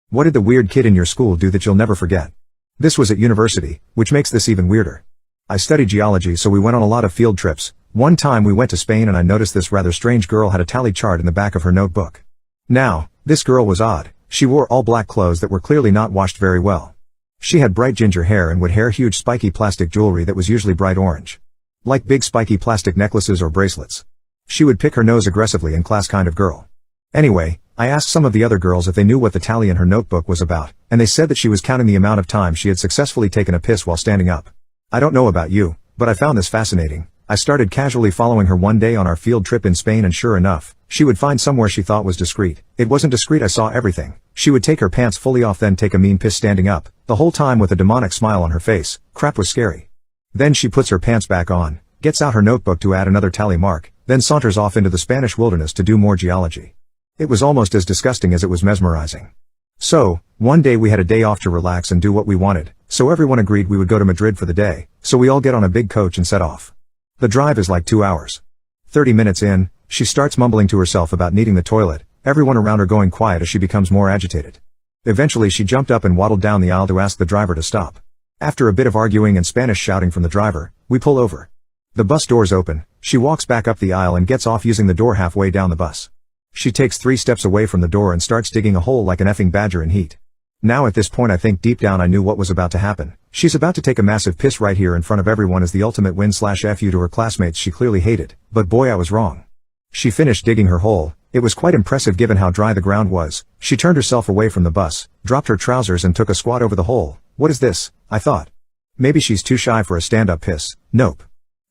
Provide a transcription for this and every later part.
What did the weird kid in your school do that you'll never forget? This was at university, which makes this even weirder. I studied geology, so we went on a lot of field trips. One time we went to Spain and I noticed this rather strange girl had a tally chart in the back of her notebook. Now, this girl was odd. She wore all black clothes that were clearly not washed very well. She had bright ginger hair and would wear huge spiky plastic jewelry that was usually bright orange. Like big spiky plastic necklaces or bracelets. She would pick her nose aggressively in class, kind of girl. Anyway, I asked some of the other girls if they knew what the tally in her notebook was about, and they said that she was counting the amount of time she had successfully taken a piss while standing up. I don't know about you, but I found this fascinating. I started casually following her one day on our field trip in Spain, and sure enough, she would find somewhere she thought was discreet. It wasn't discreet, I saw everything. She would take her pants fully off, then take a mean piss standing up, the whole time with a demonic smile on her face. Crap was scary. Then she puts her pants back on, gets out her notebook to add another tally mark, then saunters off into the Spanish wilderness to do more geology. It was almost as disgusting as it was mesmerizing. So, one day we had a day off to relax and do what we wanted, so everyone agreed we would go to Madrid for the day, so we all get on a big coach and set off. The drive is like 2 hours. 30 minutes in, she starts mumbling to herself about needing the toilet, everyone around her going quiet as she becomes more agitated. Eventually she jumped up and waddled down the aisle to ask the driver to stop. After a bit of arguing and Spanish shouting from the driver, we pull over. The bus doors open, she walks back up the aisle and gets off using the door halfway down the bus. She takes 3 steps away from the door and starts digging a hole like an effing badger in heat. Now at this point I think deep down I knew what was about to happen. She's about to take a massive piss right here in front of everyone as the ultimate win/fu to her classmates she clearly hated, but boy I was wrong. She finished digging her hole. It was quite impressive given how dry the ground was. She turned herself away from the bus, dropped her trousers and took a squat over the hole. What is this? I thought. Maybe she's too shy for a stand-up piss. Nope.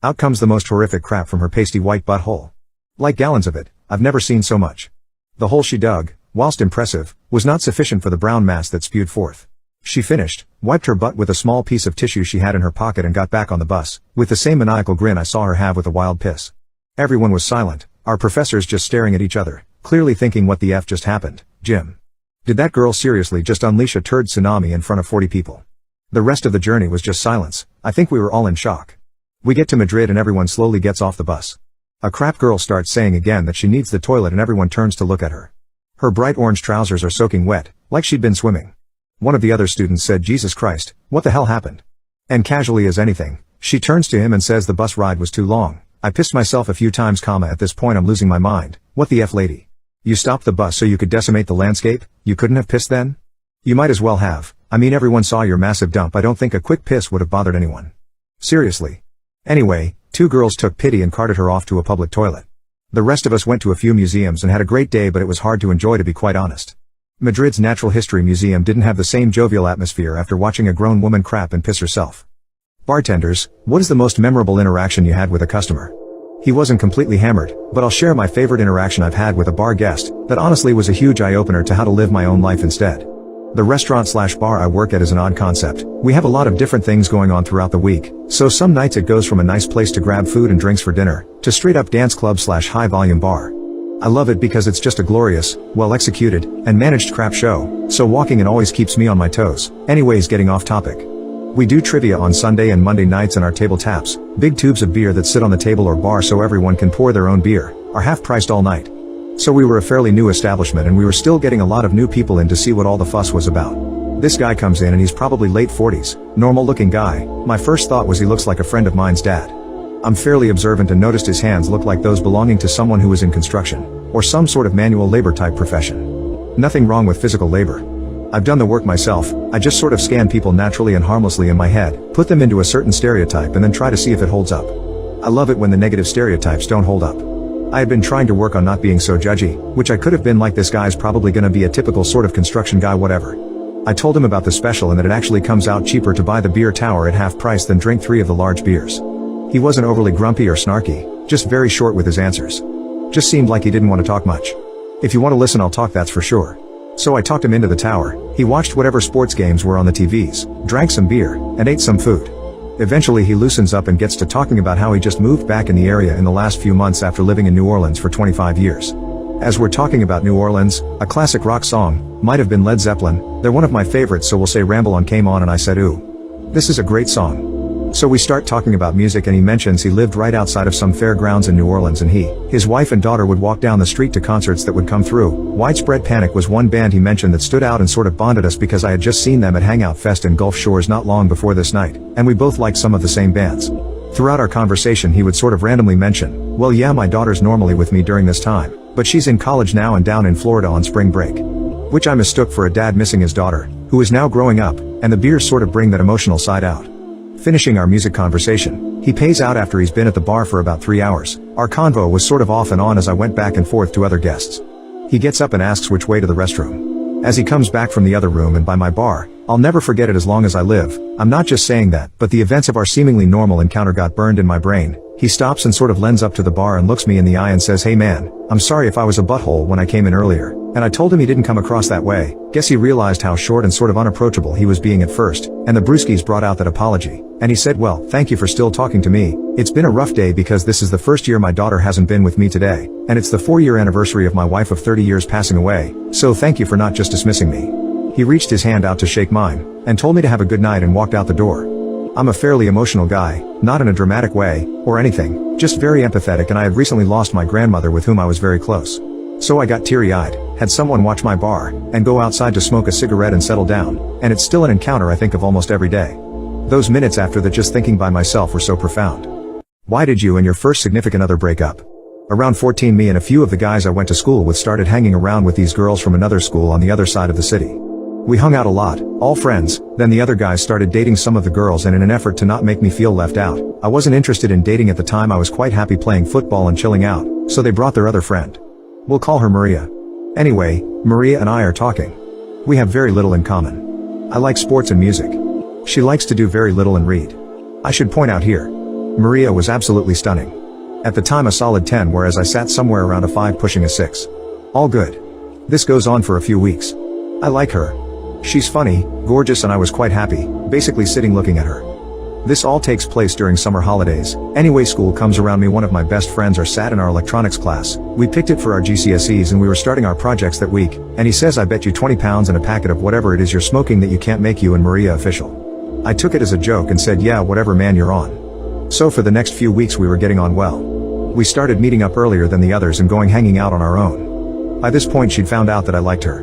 Out comes the most horrific crap from her pasty white butthole. Like gallons of it. I've never seen so much. The hole she dug, whilst impressive, was not sufficient for the brown mass that spewed forth. She finished, wiped her butt with a small piece of tissue she had in her pocket and got back on the bus, with the same maniacal grin I saw her have with a wild piss. Everyone was silent, our professors just staring at each other, clearly thinking what the F just happened. Jim. Did that girl seriously just unleash a turd tsunami in front of 40 people? The rest of the journey was just silence. I think we were all in shock. We get to Madrid and everyone slowly gets off the bus. A crap girl starts saying again that she needs the toilet and everyone turns to look at her. Her bright orange trousers are soaking wet, like she'd been swimming. One of the other students said, Jesus Christ, what the hell happened? And casually as anything, she turns to him and says the bus ride was too long. I pissed myself a few times, at this point I'm losing my mind. What the F, lady? You stopped the bus so you could decimate the landscape? You couldn't have pissed then? You might as well have. I mean, everyone saw your massive dump. I don't think a quick piss would have bothered anyone. Seriously. Anyway, 2 girls took pity and carted her off to a public toilet. The rest of us went to a few museums and had a great day, but it was hard to enjoy, to be quite honest. Madrid's Natural History Museum didn't have the same jovial atmosphere after watching a grown woman crap and piss herself. Bartenders, what is the most memorable interaction you had with a customer? He wasn't completely hammered, but I'll share my favorite interaction I've had with a bar guest that honestly was a huge eye-opener to how to live my own life instead. The restaurant/bar I work at is an odd concept. We have a lot of different things going on throughout the week, so some nights it goes from a nice place to grab food and drinks for dinner, to straight up dance club/high volume bar. I love it because it's just a glorious, well executed, and managed crap show, so walking it always keeps me on my toes. Anyways, getting off topic. We do trivia on Sunday and Monday nights, and our table taps, big tubes of beer that sit on the table or bar so everyone can pour their own beer, are half priced all night. So we were a fairly new establishment and we were still getting a lot of new people in to see what all the fuss was about. This guy comes in and he's probably late 40s, normal looking guy. My first thought was he looks like a friend of mine's dad. I'm fairly observant and noticed his hands look like those belonging to someone who was in construction, or some sort of manual labor type profession. Nothing wrong with physical labor. I've done the work myself. I just sort of scan people naturally and harmlessly in my head, put them into a certain stereotype and then try to see if it holds up. I love it when the negative stereotypes don't hold up. I had been trying to work on not being so judgy, which I could have been, like, this guy's probably gonna be a typical sort of construction guy, whatever. I told him about the special and that it actually comes out cheaper to buy the beer tower at half price than drink 3 of the large beers. He wasn't overly grumpy or snarky, just very short with his answers. Just seemed like he didn't want to talk much. If you want to listen, I'll talk, that's for sure. So I talked him into the tower. He watched whatever sports games were on the TVs, drank some beer, and ate some food. Eventually he loosens up and gets to talking about how he just moved back in the area in the last few months after living in New Orleans for 25 years. As we're talking about New Orleans, a classic rock song, might have been Led Zeppelin, they're one of my favorites, so we'll say Ramble On came on and I said, ooh. This is a great song. So we start talking about music and he mentions he lived right outside of some fairgrounds in New Orleans and his wife and daughter would walk down the street to concerts that would come through. Widespread Panic was one band he mentioned that stood out and sort of bonded us because I had just seen them at Hangout Fest in Gulf Shores not long before this night, and we both liked some of the same bands. Throughout our conversation he would sort of randomly mention, well yeah, my daughter's normally with me during this time, but she's in college now and down in Florida on spring break. Which I mistook for a dad missing his daughter, who is now growing up, and the beers sort of bring that emotional side out. Finishing our music conversation, he pays out after he's been at the bar for about 3 hours. Our convo was sort of off and on as I went back and forth to other guests. He gets up and asks which way to the restroom. As he comes back from the other room and by my bar, I'll never forget it as long as I live. I'm not just saying that, but the events of our seemingly normal encounter got burned in my brain. He stops and sort of lends up to the bar and looks me in the eye and says, hey man, I'm sorry if I was a butthole when I came in earlier. And I told him he didn't come across that way. Guess he realized how short and sort of unapproachable he was being at first, and the brewskis brought out that apology. And he said, well, thank you for still talking to me. It's been a rough day because this is the first year my daughter hasn't been with me today, and it's the 4-year anniversary of my wife of 30 years passing away, so thank you for not just dismissing me. He reached his hand out to shake mine, and told me to have a good night and walked out the door. I'm a fairly emotional guy, not in a dramatic way, or anything, just very empathetic, and I had recently lost my grandmother with whom I was very close. So I got teary-eyed, had someone watch my bar, and go outside to smoke a cigarette and settle down, and it's still an encounter I think of almost every day. Those minutes after that just thinking by myself were so profound. Why did you and your first significant other break up? Around 14 me and a few of the guys I went to school with started hanging around with these girls from another school on the other side of the city. We hung out a lot, all friends, then the other guys started dating some of the girls, and in an effort to not make me feel left out, I wasn't interested in dating at the time. I was quite happy playing football and chilling out, so they brought their other friend. We'll call her Maria. Anyway, Maria and I are talking. We have very little in common. I like sports and music. She likes to do very little and read. I should point out here, Maria was absolutely stunning. At the time a solid 10, whereas I sat somewhere around a 5 pushing a 6. All good. This goes on for a few weeks. I like her. She's funny, gorgeous, and I was quite happy, basically sitting looking at her. This all takes place during summer holidays. Anyway, school comes around. Me, one of my best friends are sat in our electronics class. We picked it for our GCSEs and we were starting our projects that week, and he says, I bet you 20 pounds and a packet of whatever it is you're smoking that you can't make you and Maria official. I took it as a joke and said, yeah, whatever man, you're on. So for the next few weeks we were getting on well. We started meeting up earlier than the others and going hanging out on our own. By this point she'd found out that I liked her.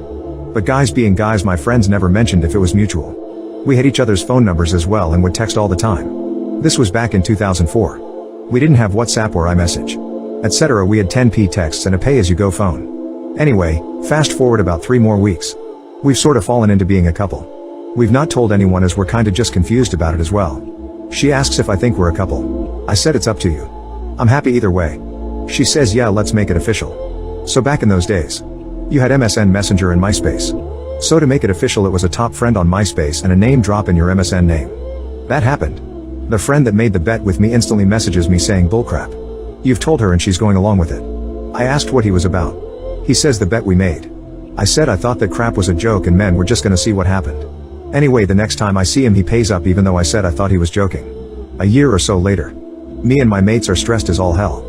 But guys being guys, my friends never mentioned if it was mutual. We had each other's phone numbers as well and would text all the time. This was back in 2004. We didn't have WhatsApp or iMessage, etc. We had 10p texts and a pay-as-you-go phone. Anyway, fast forward about 3 more weeks. We've sort of fallen into being a couple. We've not told anyone as we're kinda just confused about it as well. She asks if I think we're a couple. I said it's up to you. I'm happy either way. She says yeah, let's make it official. So back in those days, you had MSN Messenger and MySpace. So to make it official, it was a top friend on MySpace and a name drop in your MSN name. That happened. The friend that made the bet with me instantly messages me saying bullcrap. You've told her and she's going along with it. I asked what he was about. He says the bet we made. I said I thought that crap was a joke and men were just gonna see what happened. Anyway, the next time I see him he pays up even though I said I thought he was joking. A year or so later, me and my mates are stressed as all hell.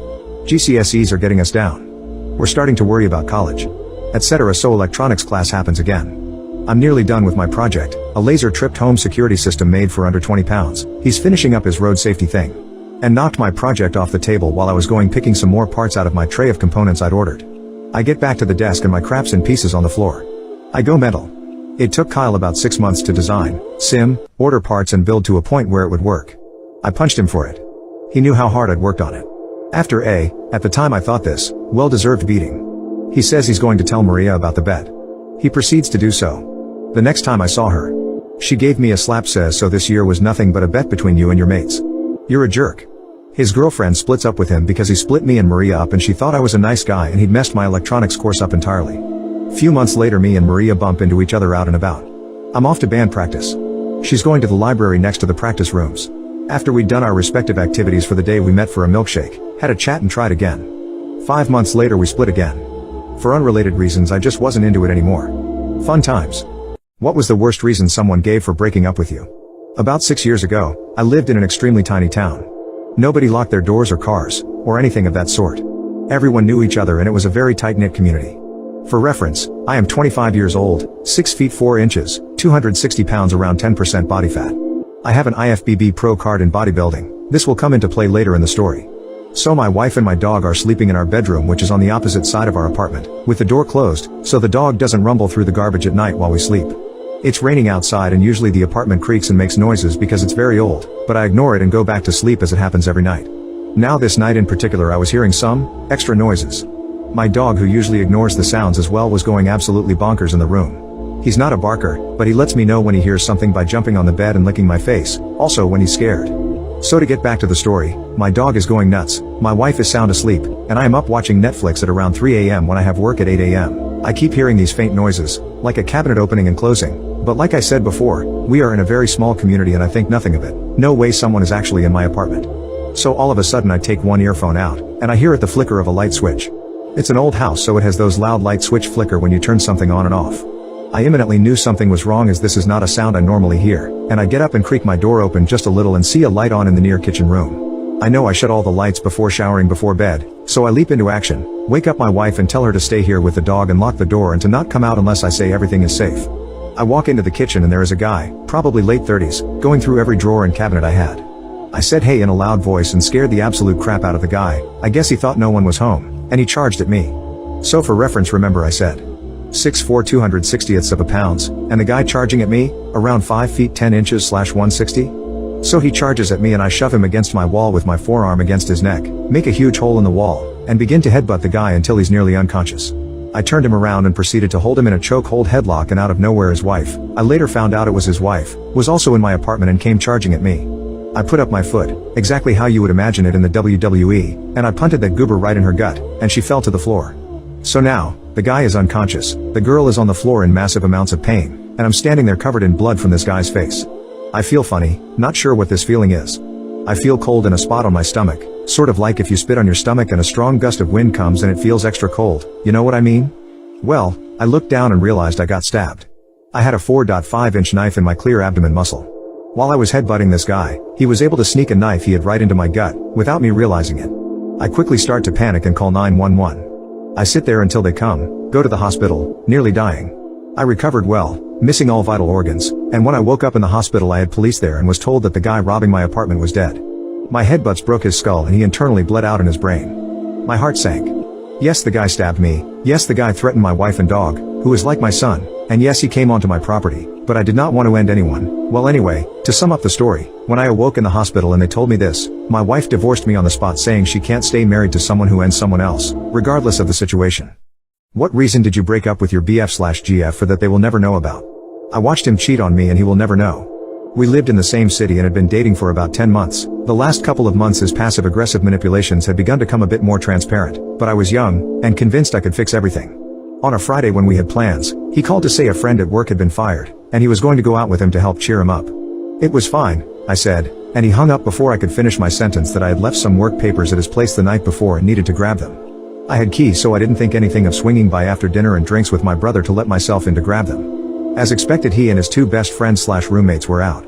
GCSEs are getting us down. We're starting to worry about college, etc. So electronics class happens again. I'm nearly done with my project, a laser-tripped home security system made for under 20 pounds. He's finishing up his road safety thing. And knocked my project off the table while I was going picking some more parts out of my tray of components I'd ordered. I get back to the desk and my crap's in pieces on the floor. I go mental. It took Kyle about 6 months to design, sim, order parts and build to a point where it would work. I punched him for it. He knew how hard I'd worked on it. After at the time I thought this, well-deserved beating. He says he's going to tell Maria about the bet. He proceeds to do so. The next time I saw her, she gave me a slap, says so this year was nothing but a bet between you and your mates. You're a jerk. His girlfriend splits up with him because he split me and Maria up and she thought I was a nice guy and he'd messed my electronics course up entirely. Few months later me and Maria bump into each other out and about. I'm off to band practice. She's going to the library next to the practice rooms. After we'd done our respective activities for the day we met for a milkshake, had a chat and tried again. 5 months later we split again. For unrelated reasons, I just wasn't into it anymore. Fun times. What was the worst reason someone gave for breaking up with you? About 6 years ago, I lived in an extremely tiny town. Nobody locked their doors or cars, or anything of that sort. Everyone knew each other and it was a very tight-knit community. For reference, I am 25 years old, 6 feet 4 inches, 260 pounds, around 10% body fat. I have an IFBB Pro card in bodybuilding. This will come into play later in the story. So my wife and my dog are sleeping in our bedroom, which is on the opposite side of our apartment, with the door closed, so the dog doesn't rumble through the garbage at night while we sleep. It's raining outside and usually the apartment creaks and makes noises because it's very old, but I ignore it and go back to sleep as it happens every night. Now this night in particular I was hearing some extra noises. My dog, who usually ignores the sounds as well, was going absolutely bonkers in the room. He's not a barker, but he lets me know when he hears something by jumping on the bed and licking my face, also when he's scared. So to get back to the story, my dog is going nuts, my wife is sound asleep, and I am up watching Netflix at around 3 a.m. when I have work at 8 a.m. I keep hearing these faint noises, like a cabinet opening and closing, but like I said before, we are in a very small community and I think nothing of it. No way someone is actually in my apartment. So all of a sudden I take one earphone out, and I hear the flicker of a light switch. It's an old house, so it has those loud light switch flicker when you turn something on and off. I imminently knew something was wrong, as this is not a sound I normally hear, and I get up and creak my door open just a little and see a light on in the near kitchen room. I know I shut all the lights before showering before bed, so I leap into action, wake up my wife and tell her to stay here with the dog and lock the door and to not come out unless I say everything is safe. I walk into the kitchen and there is a guy, probably late 30s, going through every drawer and cabinet I had. I said hey in a loud voice and scared the absolute crap out of the guy. I guess he thought no one was home, and he charged at me. So for reference, remember I said 6'4" 260ths of a pounds, and the guy charging at me, around 5 feet 10 inches / 160? So he charges at me and I shove him against my wall with my forearm against his neck, make a huge hole in the wall, and begin to headbutt the guy until he's nearly unconscious. I turned him around and proceeded to hold him in a chokehold headlock, and out of nowhere his wife, I later found out it was his wife, was also in my apartment and came charging at me. I put up my foot, exactly how you would imagine it in the WWE, and I punted that goober right in her gut, and she fell to the floor. So now, the guy is unconscious, the girl is on the floor in massive amounts of pain, and I'm standing there covered in blood from this guy's face. I feel funny, not sure what this feeling is. I feel cold in a spot on my stomach, sort of like if you spit on your stomach and a strong gust of wind comes and it feels extra cold, you know what I mean? Well, I looked down and realized I got stabbed. I had a 4.5-inch knife in my clear abdomen muscle. While I was headbutting this guy, he was able to sneak a knife he had right into my gut, without me realizing it. I quickly start to panic and call 911. I sit there until they come, go to the hospital, nearly dying. I recovered well, missing all vital organs, and when I woke up in the hospital I had police there and was told that the guy robbing my apartment was dead. My headbutts broke his skull and he internally bled out in his brain. My heart sank. Yes, the guy stabbed me, yes, the guy threatened my wife and dog, who is like my son, and yes, he came onto my property, but I did not want to end anyone. Well anyway, to sum up the story, when I awoke in the hospital and they told me this, my wife divorced me on the spot, saying she can't stay married to someone who ends someone else, regardless of the situation. What reason did you break up with your BF/GF for that they will never know about? I watched him cheat on me and he will never know. We lived in the same city and had been dating for about 10 months. The last couple of months his passive-aggressive manipulations had begun to come a bit more transparent, but I was young, and convinced I could fix everything. On a Friday when we had plans, he called to say a friend at work had been fired, and he was going to go out with him to help cheer him up. It was fine, I said, and he hung up before I could finish my sentence that I had left some work papers at his place the night before and needed to grab them. I had keys, so I didn't think anything of swinging by after dinner and drinks with my brother to let myself in to grab them. As expected, he and his two best friends/roommates were out.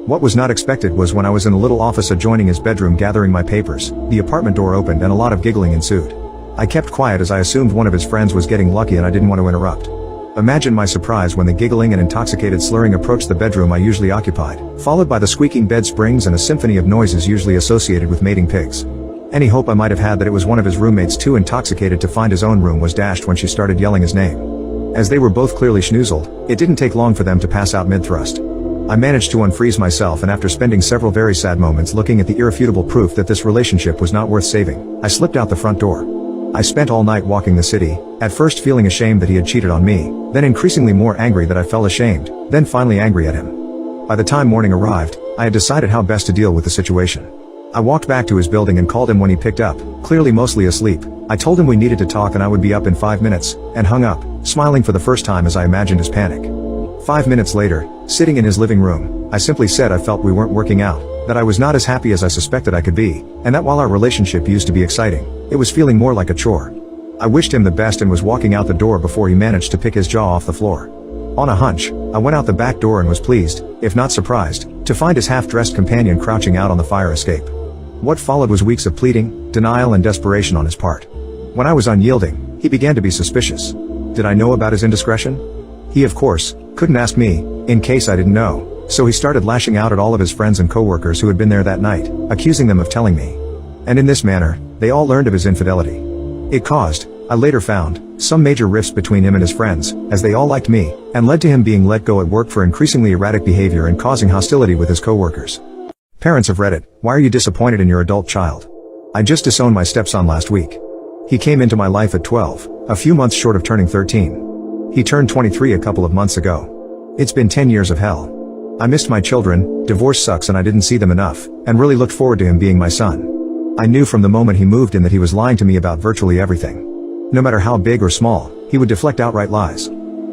What was not expected was when I was in a little office adjoining his bedroom gathering my papers, the apartment door opened and a lot of giggling ensued. I kept quiet as I assumed one of his friends was getting lucky and I didn't want to interrupt. Imagine my surprise when the giggling and intoxicated slurring approached the bedroom I usually occupied, followed by the squeaking bed springs and a symphony of noises usually associated with mating pigs. Any hope I might have had that it was one of his roommates too intoxicated to find his own room was dashed when she started yelling his name. As they were both clearly schnoozled, it didn't take long for them to pass out mid-thrust. I managed to unfreeze myself, and after spending several very sad moments looking at the irrefutable proof that this relationship was not worth saving, I slipped out the front door. I spent all night walking the city, at first feeling ashamed that he had cheated on me, then increasingly more angry that I felt ashamed, then finally angry at him. By the time morning arrived, I had decided how best to deal with the situation. I walked back to his building and called him when he picked up, clearly mostly asleep. I told him we needed to talk and I would be up in 5 minutes, and hung up, smiling for the first time as I imagined his panic. 5 minutes later, sitting in his living room, I simply said I felt we weren't working out, that I was not as happy as I suspected I could be, and that while our relationship used to be exciting, it was feeling more like a chore. I wished him the best and was walking out the door before he managed to pick his jaw off the floor. On a hunch, I went out the back door and was pleased, if not surprised, to find his half-dressed companion crouching out on the fire escape. What followed was weeks of pleading, denial and desperation on his part. When I was unyielding, he began to be suspicious. Did I know about his indiscretion? He of course couldn't ask me, in case I didn't know. So he started lashing out at all of his friends and coworkers who had been there that night, accusing them of telling me. And in this manner, they all learned of his infidelity. It caused, I later found, some major rifts between him and his friends, as they all liked me, and led to him being let go at work for increasingly erratic behavior and causing hostility with his coworkers. Parents of Reddit, why are you disappointed in your adult child? I just disowned my stepson last week. He came into my life at 12, a few months short of turning 13. He turned 23 a couple of months ago. It's been 10 years of hell. I missed my children, divorce sucks and I didn't see them enough, and really looked forward to him being my son. I knew from the moment he moved in that he was lying to me about virtually everything. No matter how big or small, he would deflect outright lies.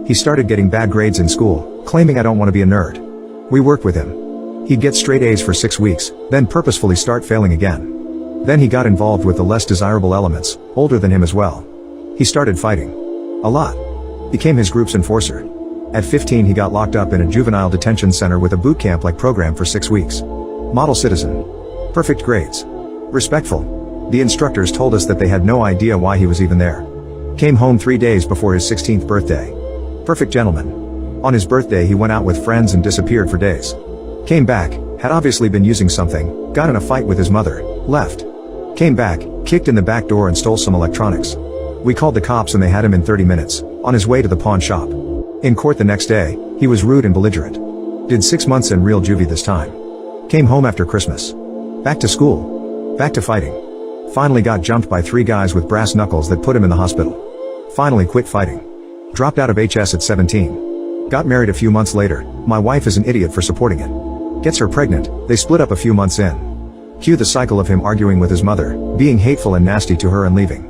He started getting bad grades in school, claiming I don't want to be a nerd. We worked with him. He'd get straight A's for 6 weeks, then purposefully start failing again. Then he got involved with the less desirable elements, older than him as well. He started fighting. A lot. Became his group's enforcer. At 15 he got locked up in a juvenile detention center with a boot camp-like program for 6 weeks. Model citizen. Perfect grades. Respectful. The instructors told us that they had no idea why he was even there. Came home 3 days before his 16th birthday. Perfect gentleman. On his birthday he went out with friends and disappeared for days. Came back, had obviously been using something, got in a fight with his mother, left. Came back, kicked in the back door and stole some electronics. We called the cops and they had him in 30 minutes, on his way to the pawn shop. In court the next day, he was rude and belligerent. Did 6 months in real juvie this time. Came home after Christmas. Back to school. Back to fighting. Finally got jumped by 3 guys with brass knuckles that put him in the hospital. Finally quit fighting. Dropped out of HS at 17. Got married a few months later, my wife is an idiot for supporting it. Gets her pregnant, they split up a few months in. Cue the cycle of him arguing with his mother, being hateful and nasty to her and leaving.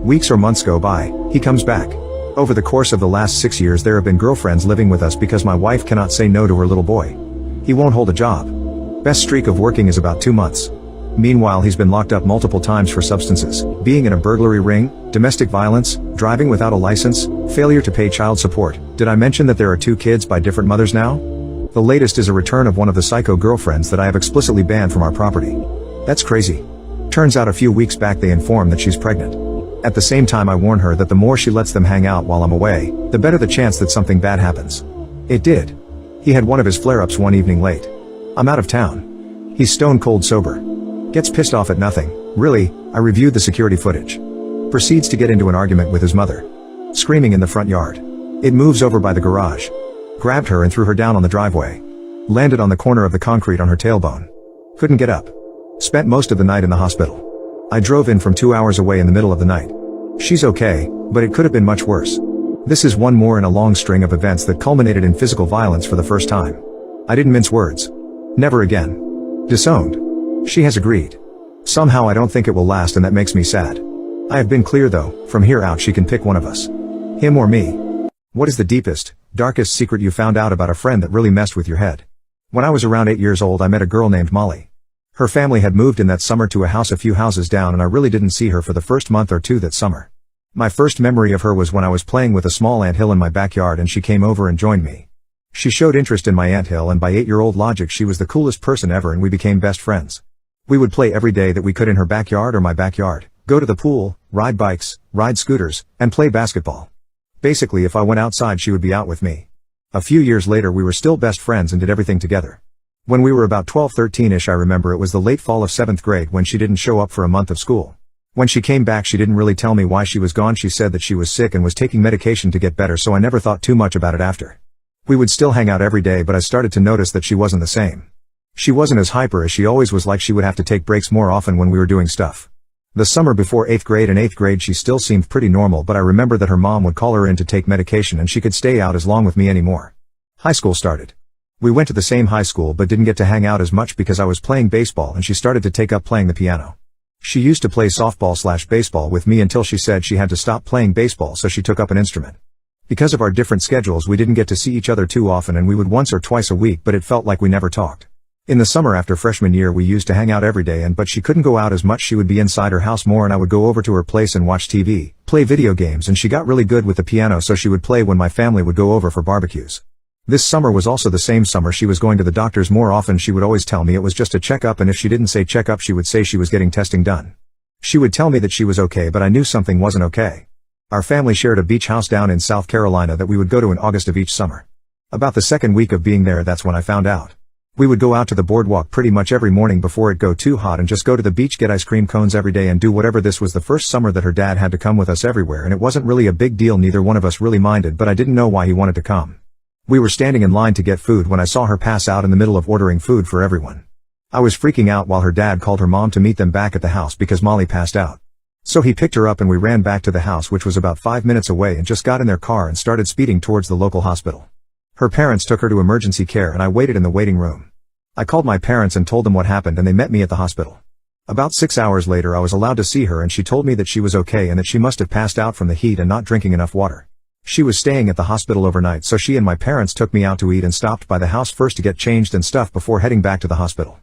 Weeks or months go by, he comes back. Over the course of the last 6 years there have been girlfriends living with us because my wife cannot say no to her little boy. He won't hold a job. Best streak of working is about 2 months. Meanwhile he's been locked up multiple times for substances, being in a burglary ring, domestic violence, driving without a license, failure to pay child support. Did I mention that there are 2 kids by different mothers now? The latest is a return of one of the psycho girlfriends that I have explicitly banned from our property. That's crazy. Turns out a few weeks back they informed that she's pregnant. At the same time I warn her that the more she lets them hang out while I'm away, the better the chance that something bad happens. It did. He had one of his flare-ups one evening late. I'm out of town. He's stone cold sober. Gets pissed off at nothing. Really, I reviewed the security footage. Proceeds to get into an argument with his mother. Screaming in the front yard. It moves over by the garage. Grabbed her and threw her down on the driveway. Landed on the corner of the concrete on her tailbone. Couldn't get up. Spent most of the night in the hospital. I drove in from 2 hours away in the middle of the night. She's okay, but it could have been much worse. This is one more in a long string of events that culminated in physical violence for the first time. I didn't mince words. Never again. Disowned. She has agreed. Somehow I don't think it will last and that makes me sad. I have been clear though, from here out she can pick one of us. Him or me. What is the deepest, darkest secret you found out about a friend that really messed with your head? When I was around 8 years old I met a girl named Molly. Her family had moved in that summer to a house a few houses down and I really didn't see her for the first month or 2 that summer. My first memory of her was when I was playing with a small anthill in my backyard and she came over and joined me. She showed interest in my anthill and by 8-year-old logic she was the coolest person ever and we became best friends. We would play every day that we could in her backyard or my backyard, go to the pool, ride bikes, ride scooters, and play basketball. Basically if I went outside she would be out with me. A few years later we were still best friends and did everything together. When we were about 12-13ish I remember it was the late fall of 7th grade when she didn't show up for a month of school. When she came back she didn't really tell me why she was gone. She said that she was sick and was taking medication to get better, so I never thought too much about it after. We would still hang out every day but I started to notice that she wasn't the same. She wasn't as hyper as she always was, like she would have to take breaks more often when we were doing stuff. The summer before 8th grade and 8th grade she still seemed pretty normal, but I remember that her mom would call her in to take medication and she could stay out as long with me anymore. High school started. We went to the same high school but didn't get to hang out as much because I was playing baseball and she started to take up playing the piano. She used to play softball/baseball with me until she said she had to stop playing baseball so she took up an instrument. Because of our different schedules we didn't get to see each other too often and we would once or twice a week, but it felt like we never talked. In the summer after freshman year we used to hang out every day but she couldn't go out as much. She would be inside her house more and I would go over to her place and watch TV, play video games, and she got really good with the piano so she would play when my family would go over for barbecues. This summer was also the same summer she was going to the doctors more often. She would always tell me it was just a checkup, and if she didn't say checkup she would say she was getting testing done. She would tell me that she was okay but I knew something wasn't okay. Our family shared a beach house down in South Carolina that we would go to in August of each summer. About the second week of being there, that's when I found out. We would go out to the boardwalk pretty much every morning before it go too hot and just go to the beach, get ice cream cones every day and do whatever. This was the first summer that her dad had to come with us everywhere, and it wasn't really a big deal, neither one of us really minded, but I didn't know why he wanted to come. We were standing in line to get food when I saw her pass out in the middle of ordering food for everyone. I was freaking out while her dad called her mom to meet them back at the house because Molly passed out. So he picked her up and we ran back to the house, which was about 5 minutes away, and just got in their car and started speeding towards the local hospital. Her parents took her to emergency care and I waited in the waiting room. I called my parents and told them what happened and they met me at the hospital. About 6 hours later I was allowed to see her and she told me that she was okay and that she must have passed out from the heat and not drinking enough water. She was staying at the hospital overnight, so she and my parents took me out to eat and stopped by the house first to get changed and stuff before heading back to the hospital.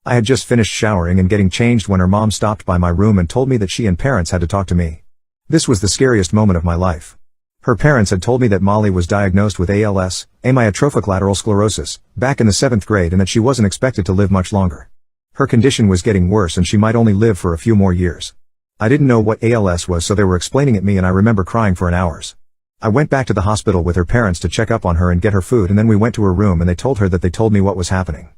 I had just finished showering and getting changed when her mom stopped by my room and told me that she and parents had to talk to me. This was the scariest moment of my life. Her parents had told me that Molly was diagnosed with ALS, amyotrophic lateral sclerosis, back in the 7th grade and that she wasn't expected to live much longer. Her condition was getting worse and she might only live for a few more years. I didn't know what ALS was, so they were explaining it to me and I remember crying for an hours. I went back to the hospital with her parents to check up on her and get her food, and then we went to her room and they told her that they told me what was happening.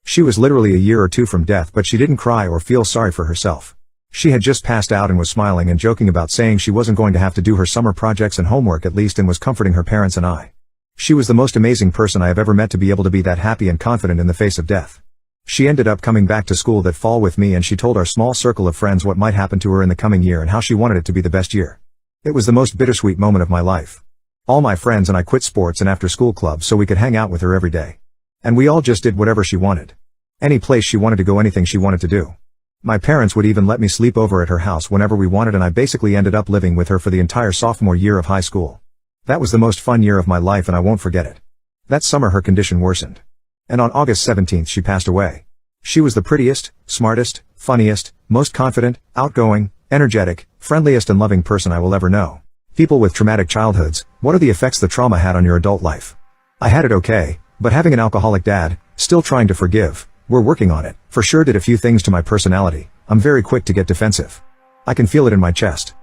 She was literally a year or two from death, but she didn't cry or feel sorry for herself. She had just passed out and was smiling and joking about saying she wasn't going to have to do her summer projects and homework at least, and was comforting her parents and I. She was the most amazing person I have ever met to be able to be that happy and confident in the face of death. She ended up coming back to school that fall with me and she told our small circle of friends what might happen to her in the coming year and how she wanted it to be the best year. It was the most bittersweet moment of my life. All my friends and I quit sports and after school clubs so we could hang out with her every day. And we all just did whatever she wanted. Any place she wanted to go, anything she wanted to do. My parents would even let me sleep over at her house whenever we wanted, and I basically ended up living with her for the entire sophomore year of high school. That was the most fun year of my life and I won't forget it. That summer her condition worsened. And on August 17th she passed away. She was the prettiest, smartest, funniest, most confident, outgoing, energetic, friendliest and loving person I will ever know. People with traumatic childhoods, what are the effects the trauma had on your adult life? I had it okay, but having an alcoholic dad, still trying to forgive, we're working on it, for sure did a few things to my personality. I'm very quick to get defensive. I can feel it in my chest.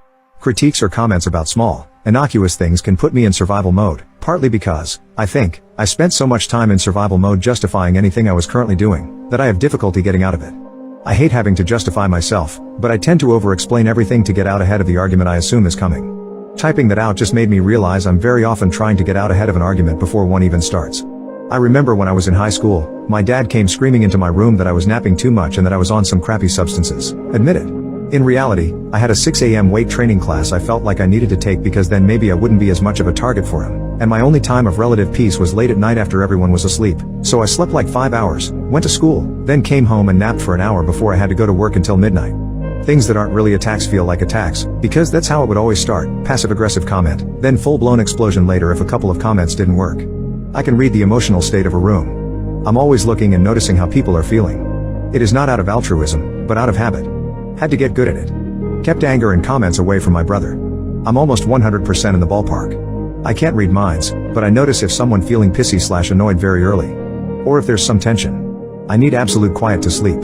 Critiques or comments about small, innocuous things can put me in survival mode, partly because, I think, I spent so much time in survival mode justifying anything I was currently doing, that I have difficulty getting out of it. I hate having to justify myself, but I tend to over-explain everything to get out ahead of the argument I assume is coming. Typing that out just made me realize I'm very often trying to get out ahead of an argument before one even starts. I remember when I was in high school, my dad came screaming into my room that I was napping too much and that I was on some crappy substances. Admit it. In reality, I had a 6 a.m. weight training class I felt like I needed to take because then maybe I wouldn't be as much of a target for him, and my only time of relative peace was late at night after everyone was asleep, so I slept like 5 hours, went to school, then came home and napped for an hour before I had to go to work until midnight. Things that aren't really attacks feel like attacks, because that's how it would always start, passive-aggressive comment, then full-blown explosion later if a couple of comments didn't work. I can read the emotional state of a room. I'm always looking and noticing how people are feeling. It is not out of altruism, but out of habit. Had to get good at it. Kept anger and comments away from my brother. I'm almost 100% in the ballpark. I can't read minds, but I notice if someone feeling pissy/annoyed very early. Or if there's some tension. I need absolute quiet to sleep.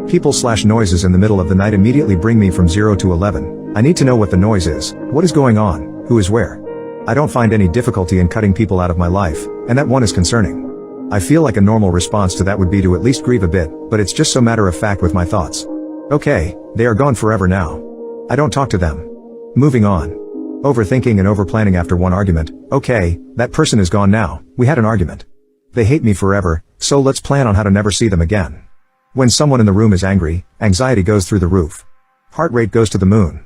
People/noises in the middle of the night immediately bring me from 0 to 11. I need to know what the noise is, what is going on, who is where. I don't find any difficulty in cutting people out of my life, and that one is concerning. I feel like a normal response to that would be to at least grieve a bit, but it's just so matter of fact with my thoughts. Okay, they are gone forever now. I don't talk to them. Moving on. Overthinking and overplanning after one argument. Okay, that person is gone now, we had an argument. They hate me forever, so let's plan on how to never see them again. When someone in the room is angry, anxiety goes through the roof. Heart rate goes to the moon.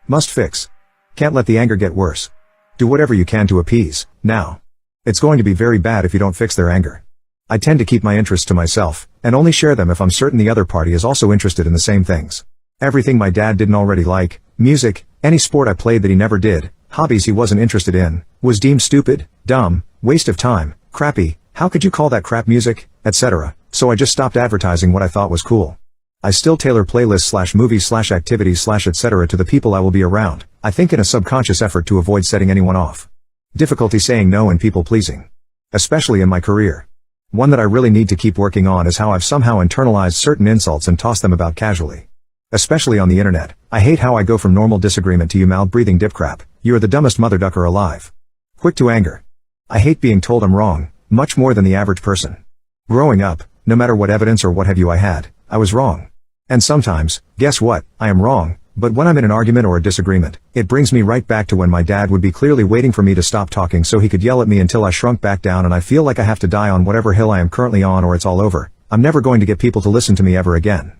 Must fix. Can't let the anger get worse. Do whatever you can to appease, now. It's going to be very bad if you don't fix their anger. I tend to keep my interests to myself, and only share them if I'm certain the other party is also interested in the same things. Everything my dad didn't already like, music, any sport I played that he never did, hobbies he wasn't interested in, was deemed stupid, dumb, waste of time, crappy, how could you call that crap music, etc., so I just stopped advertising what I thought was cool. I still tailor playlists/movies/activities/etc. to the people I will be around, I think in a subconscious effort to avoid setting anyone off. Difficulty saying no and people pleasing. Especially in my career. One that I really need to keep working on is how I've somehow internalized certain insults and tossed them about casually. Especially on the internet, I hate how I go from normal disagreement to you mouth-breathing dip crap, you're the dumbest mother ducker alive. Quick to anger. I hate being told I'm wrong, Much more than the average person. Growing up, no matter what evidence or what have you I had, I was wrong. And sometimes, guess what, I am wrong, but when I'm in an argument or a disagreement, it brings me right back to when my dad would be clearly waiting for me to stop talking so he could yell at me until I shrunk back down and I feel like I have to die on whatever hill I am currently on or it's all over. I'm never going to get people to listen to me ever again.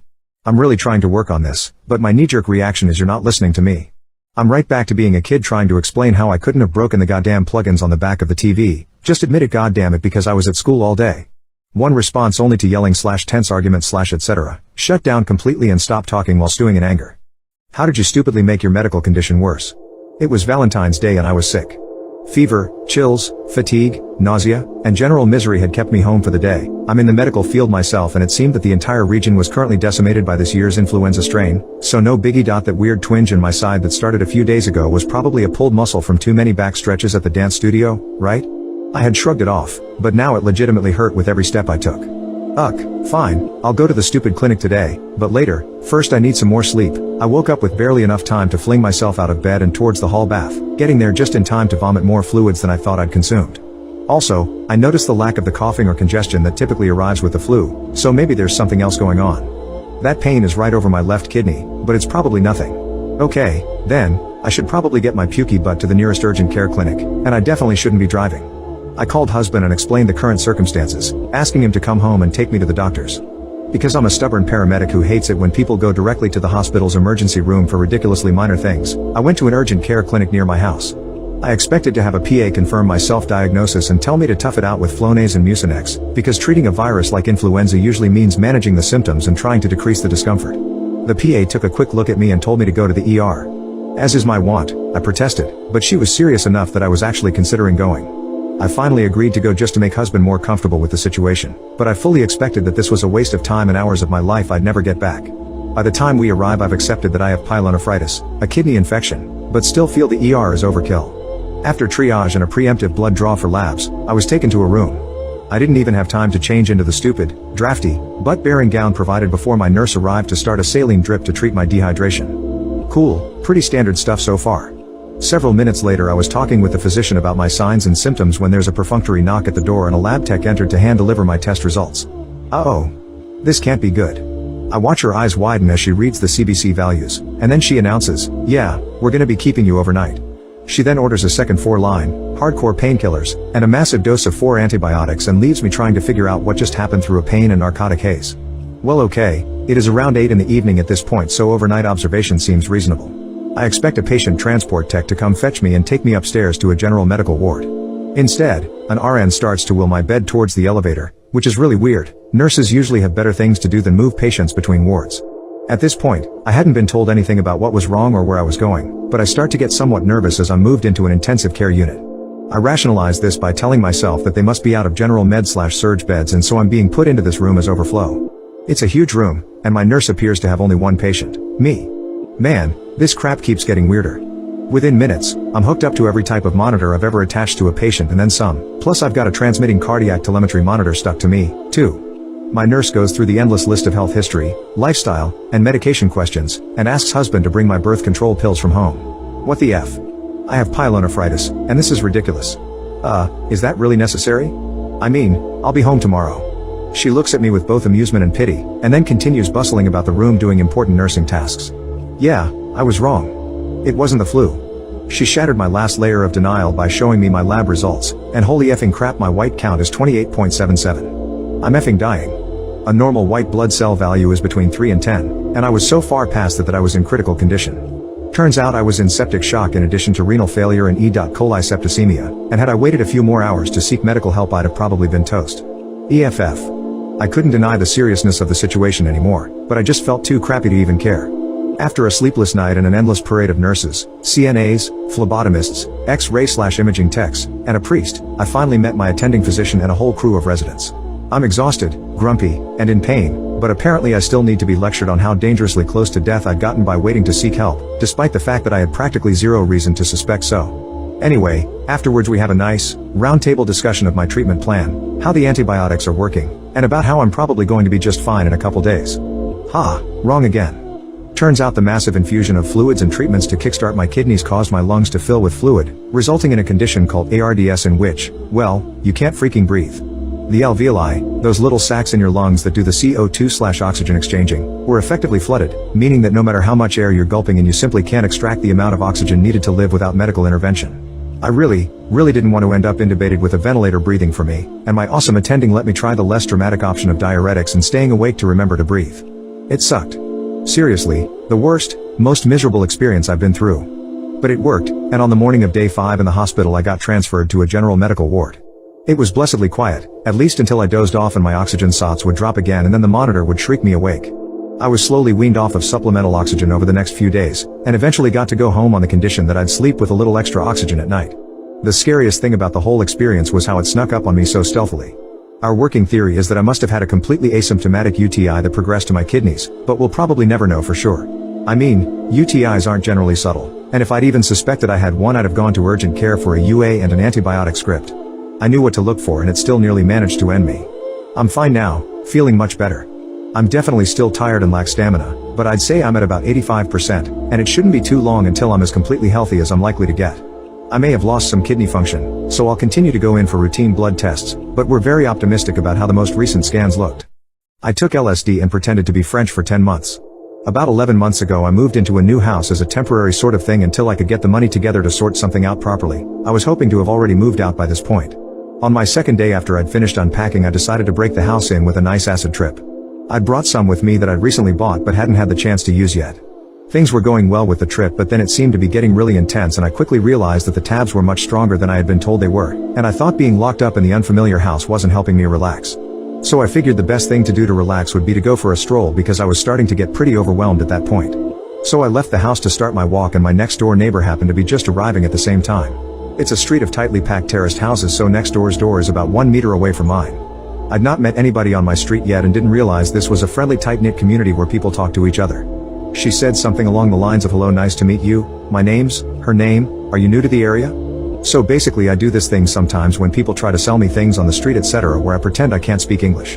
I'm really trying to work on this, but my knee-jerk reaction is you're not listening to me. I'm right back to being a kid trying to explain how I couldn't have broken the goddamn plugins on the back of the TV, just admit it goddamn it because I was at school all day. One response only to yelling / tense argument / etc. Shut down completely and stop talking while stewing in anger. How did you stupidly make your medical condition worse? It was Valentine's Day and I was sick. Fever, chills, fatigue, nausea, and general misery had kept me home for the day. I'm in the medical field myself and it seemed that the entire region was currently decimated by this year's influenza strain, so no biggie. That weird twinge in my side that started a few days ago was probably a pulled muscle from too many back stretches at the dance studio, right? I had shrugged it off, but now it legitimately hurt with every step I took. Ugh, fine, I'll go to the stupid clinic today, but later. First I need some more sleep. I woke up with barely enough time to fling myself out of bed and towards the hall bath, getting there just in time to vomit more fluids than I thought I'd consumed. Also, I noticed the lack of the coughing or congestion that typically arrives with the flu, so maybe there's something else going on. That pain is right over my left kidney, but it's probably nothing. Okay, then, I should probably get my pukey butt to the nearest urgent care clinic, and I definitely shouldn't be driving. I called husband and explained the current circumstances, asking him to come home and take me to the doctors. Because I'm a stubborn paramedic who hates it when people go directly to the hospital's emergency room for ridiculously minor things, I went to an urgent care clinic near my house. I expected to have a PA confirm my self-diagnosis and tell me to tough it out with Flonase and Mucinex, because treating a virus like influenza usually means managing the symptoms and trying to decrease the discomfort. The PA took a quick look at me and told me to go to the ER. As is my wont, I protested, but she was serious enough that I was actually considering going. I finally agreed to go just to make husband more comfortable with the situation, but I fully expected that this was a waste of time and hours of my life I'd never get back. By the time we arrive I've accepted that I have pyelonephritis, a kidney infection, but still feel the ER is overkill. After triage and a preemptive blood draw for labs, I was taken to a room. I didn't even have time to change into the stupid, drafty, butt-bearing gown provided before my nurse arrived to start a saline drip to treat my dehydration. Cool, pretty standard stuff so far. Several minutes later I was talking with the physician about my signs and symptoms when there's a perfunctory knock at the door and a lab tech entered to hand deliver my test results. Uh-oh. This can't be good. I watch her eyes widen as she reads the CBC values, and then she announces, "Yeah, we're gonna be keeping you overnight." She then orders a second 4-line, hardcore painkillers, and a massive dose of 4 antibiotics and leaves me trying to figure out what just happened through a pain and narcotic haze. Well okay, it is around 8 in the evening at this point so overnight observation seems reasonable. I expect a patient transport tech to come fetch me and take me upstairs to a general medical ward. Instead, an RN starts to wheel my bed towards the elevator, which is really weird. Nurses usually have better things to do than move patients between wards. At this point, I hadn't been told anything about what was wrong or where I was going, but I start to get somewhat nervous as I'm moved into an intensive care unit. I rationalize this by telling myself that they must be out of general med/surge beds and so I'm being put into this room as overflow. It's a huge room, and my nurse appears to have only one patient, me. Man, this crap keeps getting weirder. Within minutes, I'm hooked up to every type of monitor I've ever attached to a patient and then some, plus I've got a transmitting cardiac telemetry monitor stuck to me, too. My nurse goes through the endless list of health history, lifestyle, and medication questions, and asks husband to bring my birth control pills from home. What the F? I have pyelonephritis, and this is ridiculous. Is that really necessary? I mean, I'll be home tomorrow. She looks at me with both amusement and pity, and then continues bustling about the room doing important nursing tasks. Yeah, I was wrong. It wasn't the flu. She shattered my last layer of denial by showing me my lab results, and holy effing crap my white count is 28.77. I'm effing dying. A normal white blood cell value is between 3 and 10, and I was so far past that I was in critical condition. Turns out I was in septic shock in addition to renal failure and E. coli septicemia, and had I waited a few more hours to seek medical help I'd have probably been toast. EFF. I couldn't deny the seriousness of the situation anymore, but I just felt too crappy to even care. After a sleepless night and an endless parade of nurses, CNAs, phlebotomists, X-ray/imaging techs, and a priest, I finally met my attending physician and a whole crew of residents. I'm exhausted, grumpy, and in pain, but apparently I still need to be lectured on how dangerously close to death I'd gotten by waiting to seek help, despite the fact that I had practically zero reason to suspect so. Anyway, afterwards we have a nice, roundtable discussion of my treatment plan, how the antibiotics are working, and about how I'm probably going to be just fine in a couple days. Ha, wrong again. Turns out the massive infusion of fluids and treatments to kickstart my kidneys caused my lungs to fill with fluid, resulting in a condition called ARDS in which, well, you can't freaking breathe. The alveoli, those little sacs in your lungs that do the CO2/oxygen exchanging, were effectively flooded, meaning that no matter how much air you're gulping in you simply can't extract the amount of oxygen needed to live without medical intervention. I really didn't want to end up intubated with a ventilator breathing for me, and my awesome attending let me try the less dramatic option of diuretics and staying awake to remember to breathe. It sucked. Seriously, the worst, most miserable experience I've been through. But it worked, and on the morning of day 5 in the hospital I got transferred to a general medical ward. It was blessedly quiet, at least until I dozed off and my oxygen shots would drop again and then the monitor would shriek me awake. I was slowly weaned off of supplemental oxygen over the next few days, and eventually got to go home on the condition that I'd sleep with a little extra oxygen at night. The scariest thing about the whole experience was how it snuck up on me so stealthily. Our working theory is that I must have had a completely asymptomatic UTI that progressed to my kidneys, but we'll probably never know for sure. I mean, UTIs aren't generally subtle, and if I'd even suspected I had one I'd have gone to urgent care for a UA and an antibiotic script. I knew what to look for and it still nearly managed to end me. I'm fine now, feeling much better. I'm definitely still tired and lack stamina, but I'd say I'm at about 85%, and it shouldn't be too long until I'm as completely healthy as I'm likely to get. I may have lost some kidney function, so I'll continue to go in for routine blood tests, but we're very optimistic about how the most recent scans looked. I took LSD and pretended to be French for 10 months. About 11 months ago I moved into a new house as a temporary sort of thing until I could get the money together to sort something out properly. I was hoping to have already moved out by this point. On my second day after I'd finished unpacking I decided to break the house in with a nice acid trip. I'd brought some with me that I'd recently bought but hadn't had the chance to use yet. Things were going well with the trip but then it seemed to be getting really intense and I quickly realized that the tabs were much stronger than I had been told they were, and I thought being locked up in the unfamiliar house wasn't helping me relax. So I figured the best thing to do to relax would be to go for a stroll because I was starting to get pretty overwhelmed at that point. So I left the house to start my walk and my next door neighbor happened to be just arriving at the same time. It's a street of tightly packed terraced houses so next door's door is about 1 meter away from mine. I'd not met anybody on my street yet and didn't realize this was a friendly tight-knit community where people talk to each other. She said something along the lines of hello, nice to meet you, my name's, her name, are you new to the area? So basically I do this thing sometimes when people try to sell me things on the street etc. where I pretend I can't speak English.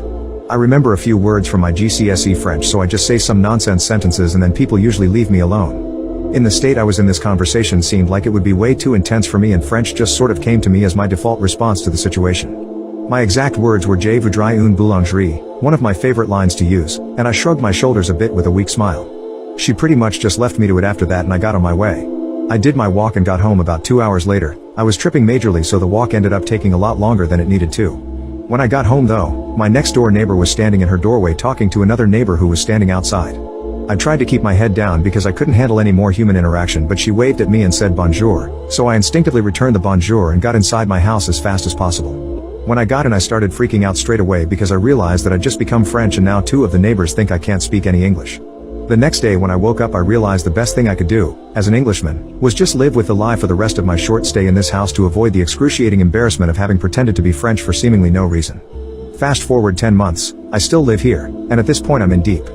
I remember a few words from my GCSE French so I just say some nonsense sentences and then people usually leave me alone. In the state I was in this conversation seemed like it would be way too intense for me and French just sort of came to me as my default response to the situation. My exact words were Je voudrais une boulangerie, one of my favorite lines to use, and I shrugged my shoulders a bit with a weak smile. She pretty much just left me to it after that and I got on my way. I did my walk and got home about 2 hours later. I was tripping majorly so the walk ended up taking a lot longer than it needed to. When I got home though, my next door neighbor was standing in her doorway talking to another neighbor who was standing outside. I tried to keep my head down because I couldn't handle any more human interaction but she waved at me and said bonjour, so I instinctively returned the bonjour and got inside my house as fast as possible. When I got in I started freaking out straight away because I realized that I'd just become French and now 2 of the neighbors think I can't speak any English. The next day when I woke up I realized the best thing I could do, as an Englishman, was just live with the lie for the rest of my short stay in this house to avoid the excruciating embarrassment of having pretended to be French for seemingly no reason. Fast forward 10 months, I still live here, and at this point I'm in deep.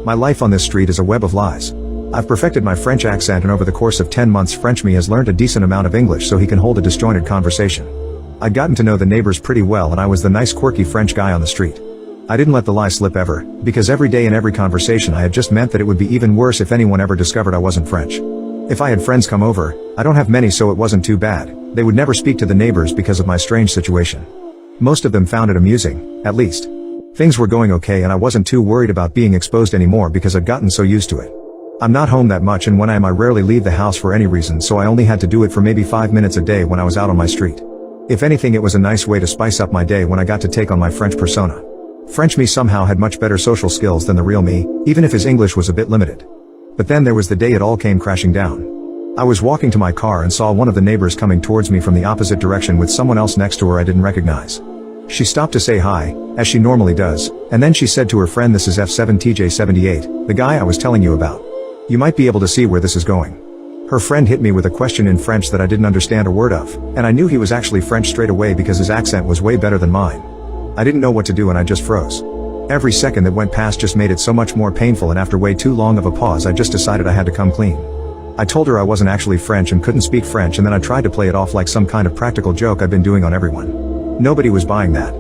My life on this street is a web of lies. I've perfected my French accent and over the course of 10 months French me has learned a decent amount of English so he can hold a disjointed conversation. I'd gotten to know the neighbors pretty well and I was the nice quirky French guy on the street. I didn't let the lie slip ever, because every day in every conversation I had just meant that it would be even worse if anyone ever discovered I wasn't French. If I had friends come over, I don't have many so it wasn't too bad, they would never speak to the neighbors because of my strange situation. Most of them found it amusing, at least. Things were going okay and I wasn't too worried about being exposed anymore because I'd gotten so used to it. I'm not home that much and when I am I rarely leave the house for any reason so I only had to do it for maybe 5 minutes a day when I was out on my street. If anything it was a nice way to spice up my day when I got to take on my French persona. French me somehow had much better social skills than the real me, even if his English was a bit limited. But then there was the day it all came crashing down. I was walking to my car and saw one of the neighbors coming towards me from the opposite direction with someone else next to her I didn't recognize. She stopped to say hi, as she normally does, and then she said to her friend this is F7TJ78, the guy I was telling you about. You might be able to see where this is going. Her friend hit me with a question in French that I didn't understand a word of, and I knew he was actually French straight away because his accent was way better than mine. I didn't know what to do and I just froze. Every second that went past just made it so much more painful and after way too long of a pause I just decided I had to come clean. I told her I wasn't actually French and couldn't speak French and then I tried to play it off like some kind of practical joke I'd been doing on everyone. Nobody was buying that.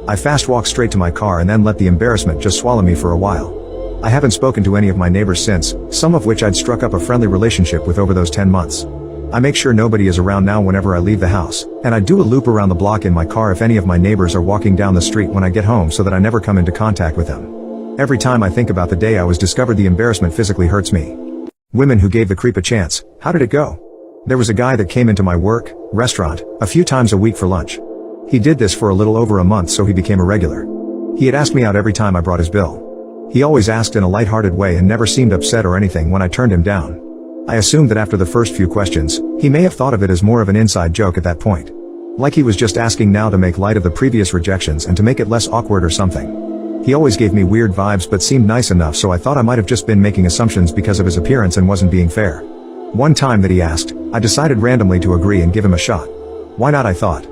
I fast walked straight to my car and then let the embarrassment just swallow me for a while. I haven't spoken to any of my neighbors since, some of which I'd struck up a friendly relationship with over those 10 months. I make sure nobody is around now whenever I leave the house, and I do a loop around the block in my car if any of my neighbors are walking down the street when I get home so that I never come into contact with them. Every time I think about the day I was discovered, the embarrassment physically hurts me. Women who gave the creep a chance, how did it go? There was a guy that came into my restaurant, a few times a week for lunch. He did this for a little over a month, so he became a regular. He had asked me out every time I brought his bill. He always asked in a light-hearted way and never seemed upset or anything when I turned him down. I assumed that after the first few questions, he may have thought of it as more of an inside joke at that point. Like he was just asking now to make light of the previous rejections and to make it less awkward or something. He always gave me weird vibes but seemed nice enough, so I thought I might have just been making assumptions because of his appearance and wasn't being fair. One time that he asked, I decided randomly to agree and give him a shot. Why not, I thought.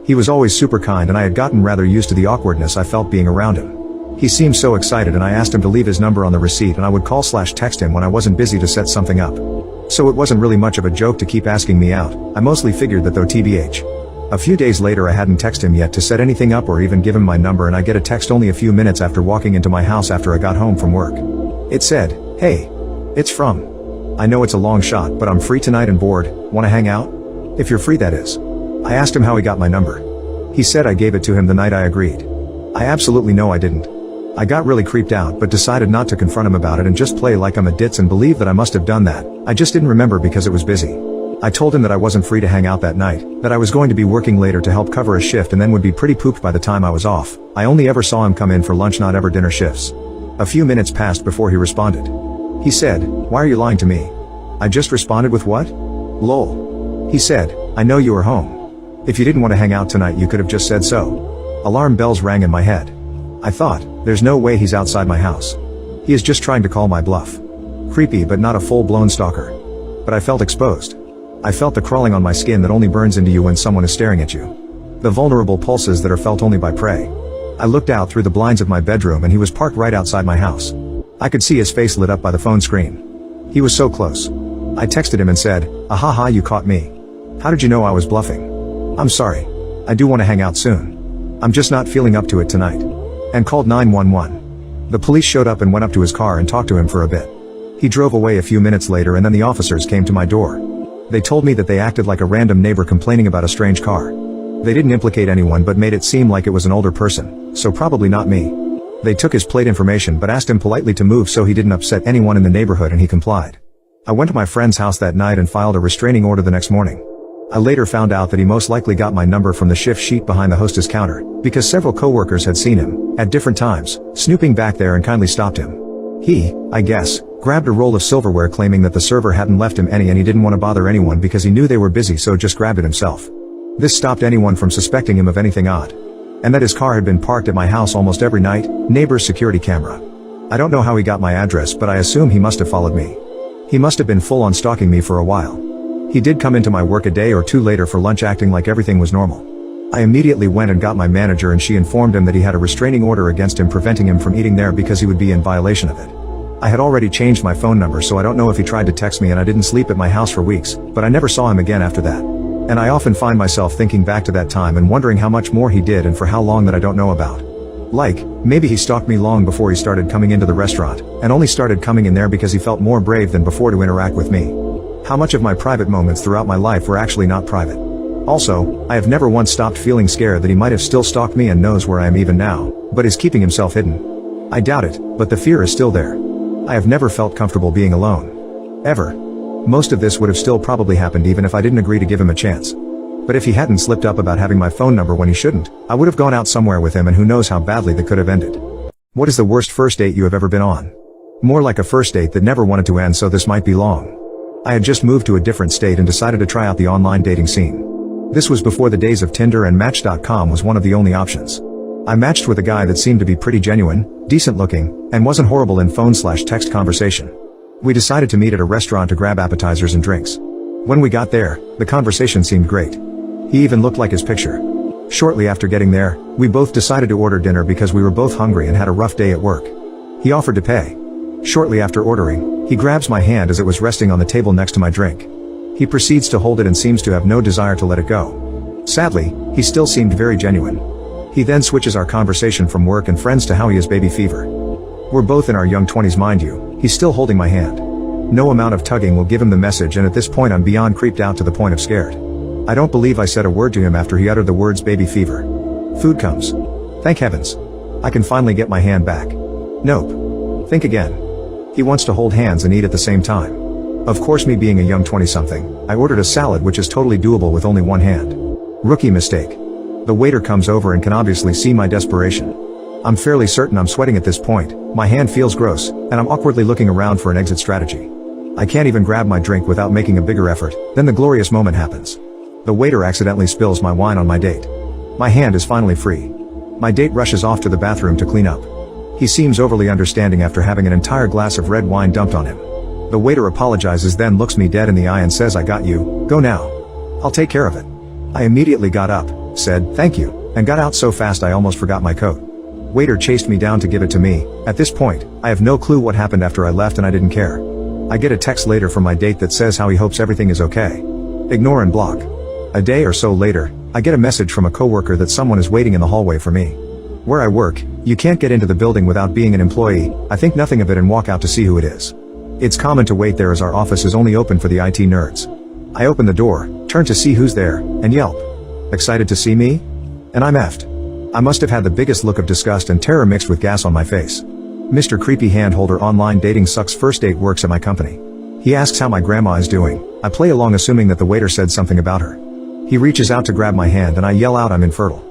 He was always super kind and I had gotten rather used to the awkwardness I felt being around him. He seemed so excited and I asked him to leave his number on the receipt and I would call/text him when I wasn't busy to set something up. So it wasn't really much of a joke to keep asking me out. I mostly figured that though, tbh. A few days later I hadn't texted him yet to set anything up or even give him my number, and I get a text only a few minutes after walking into my house after I got home from work. It said, "Hey. It's from. I know it's a long shot, but I'm free tonight and bored, wanna hang out? If you're free, that is." I asked him how he got my number. He said I gave it to him the night I agreed. I absolutely know I didn't. I got really creeped out but decided not to confront him about it and just play like I'm a ditz and believe that I must have done that. I just didn't remember because it was busy. I told him that I wasn't free to hang out that night, that I was going to be working later to help cover a shift and then would be pretty pooped by the time I was off. I only ever saw him come in for lunch, not ever dinner shifts. A few minutes passed before he responded. He said, "Why are you lying to me?" I just responded with, "What? Lol." He said, "I know you were home. If you didn't want to hang out tonight you could have just said so." Alarm bells rang in my head. I thought, there's no way he's outside my house. He is just trying to call my bluff. Creepy but not a full-blown stalker. But I felt exposed. I felt the crawling on my skin that only burns into you when someone is staring at you. The vulnerable pulses that are felt only by prey. I looked out through the blinds of my bedroom and he was parked right outside my house. I could see his face lit up by the phone screen. He was so close. I texted him and said, "Ahaha, you caught me. How did you know I was bluffing? I'm sorry. I do want to hang out soon. I'm just not feeling up to it tonight." And called 911. The police showed up and went up to his car and talked to him for a bit. He drove away a few minutes later and then the officers came to my door. They told me that they acted like a random neighbor complaining about a strange car. They didn't implicate anyone but made it seem like it was an older person, so probably not me. They took his plate information but asked him politely to move so he didn't upset anyone in the neighborhood, and he complied. I went to my friend's house that night and filed a restraining order the next morning. I later found out that he most likely got my number from the shift sheet behind the hostess counter, because several coworkers had seen him, at different times, snooping back there and kindly stopped him. He, I guess, grabbed a roll of silverware claiming that the server hadn't left him any and he didn't want to bother anyone because he knew they were busy, so just grabbed it himself. This stopped anyone from suspecting him of anything odd. And that his car had been parked at my house almost every night, neighbor's security camera. I don't know how he got my address, but I assume he must have followed me. He must have been full on stalking me for a while. He did come into my work a day or two later for lunch acting like everything was normal. I immediately went and got my manager and she informed him that he had a restraining order against him preventing him from eating there because he would be in violation of it. I had already changed my phone number, so I don't know if he tried to text me, and I didn't sleep at my house for weeks, but I never saw him again after that. And I often find myself thinking back to that time and wondering how much more he did and for how long that I don't know about. Like, maybe he stalked me long before he started coming into the restaurant, and only started coming in there because he felt more brave than before to interact with me. How much of my private moments throughout my life were actually not private? Also, I have never once stopped feeling scared that he might have still stalked me and knows where I am even now, but is keeping himself hidden. I doubt it, but the fear is still there. I have never felt comfortable being alone. Ever. Most of this would have still probably happened even if I didn't agree to give him a chance. But if he hadn't slipped up about having my phone number when he shouldn't, I would have gone out somewhere with him, and who knows how badly that could have ended. What is the worst first date you have ever been on? More like a first date that never wanted to end, so this might be long. I had just moved to a different state and decided to try out the online dating scene. This was before the days of Tinder, and Match.com was one of the only options. I matched with a guy that seemed to be pretty genuine, decent looking, and wasn't horrible in phone/text conversation. We decided to meet at a restaurant to grab appetizers and drinks. When we got there, the conversation seemed great. He even looked like his picture. Shortly after getting there, we both decided to order dinner because we were both hungry and had a rough day at work. He offered to pay. Shortly after ordering, he grabs my hand as it was resting on the table next to my drink. He proceeds to hold it and seems to have no desire to let it go. Sadly, he still seemed very genuine. He then switches our conversation from work and friends to how he has baby fever. We're both in our young 20s, mind you. He's still holding my hand. No amount of tugging will give him the message, and at this point I'm beyond creeped out to the point of scared. I don't believe I said a word to him after he uttered the words baby fever. Food comes. Thank heavens. I can finally get my hand back. Nope. Think again. He wants to hold hands and eat at the same time. Of course, me being a young 20-something, I ordered a salad, which is totally doable with only one hand. Rookie mistake. The waiter comes over and can obviously see my desperation. I'm fairly certain I'm sweating at this point, my hand feels gross, and I'm awkwardly looking around for an exit strategy. I can't even grab my drink without making a bigger effort, then the glorious moment happens. The waiter accidentally spills my wine on my date. My hand is finally free. My date rushes off to the bathroom to clean up. He seems overly understanding after having an entire glass of red wine dumped on him. The waiter apologizes, then looks me dead in the eye and says, "I got you, go now. I'll take care of it." I immediately got up, said, "Thank you," and got out so fast I almost forgot my coat. Waiter chased me down to give it to me. At this point, I have no clue what happened after I left, and I didn't care. I get a text later from my date that says how he hopes everything is okay. Ignore and block. A day or so later, I get a message from a coworker that someone is waiting in the hallway for me. Where I work, you can't get into the building without being an employee. I think nothing of it and walk out to see who it is. It's common to wait there as our office is only open for the IT nerds. I open the door, turn to see who's there, and yelp. Excited to see me? And I'm effed. I must have had the biggest look of disgust and terror mixed with gas on my face. Mr. Creepy Handholder Online Dating Sucks First Date works at my company. He asks how my grandma is doing. I play along assuming that the waiter said something about her. He reaches out to grab my hand and I yell out I'm infertile.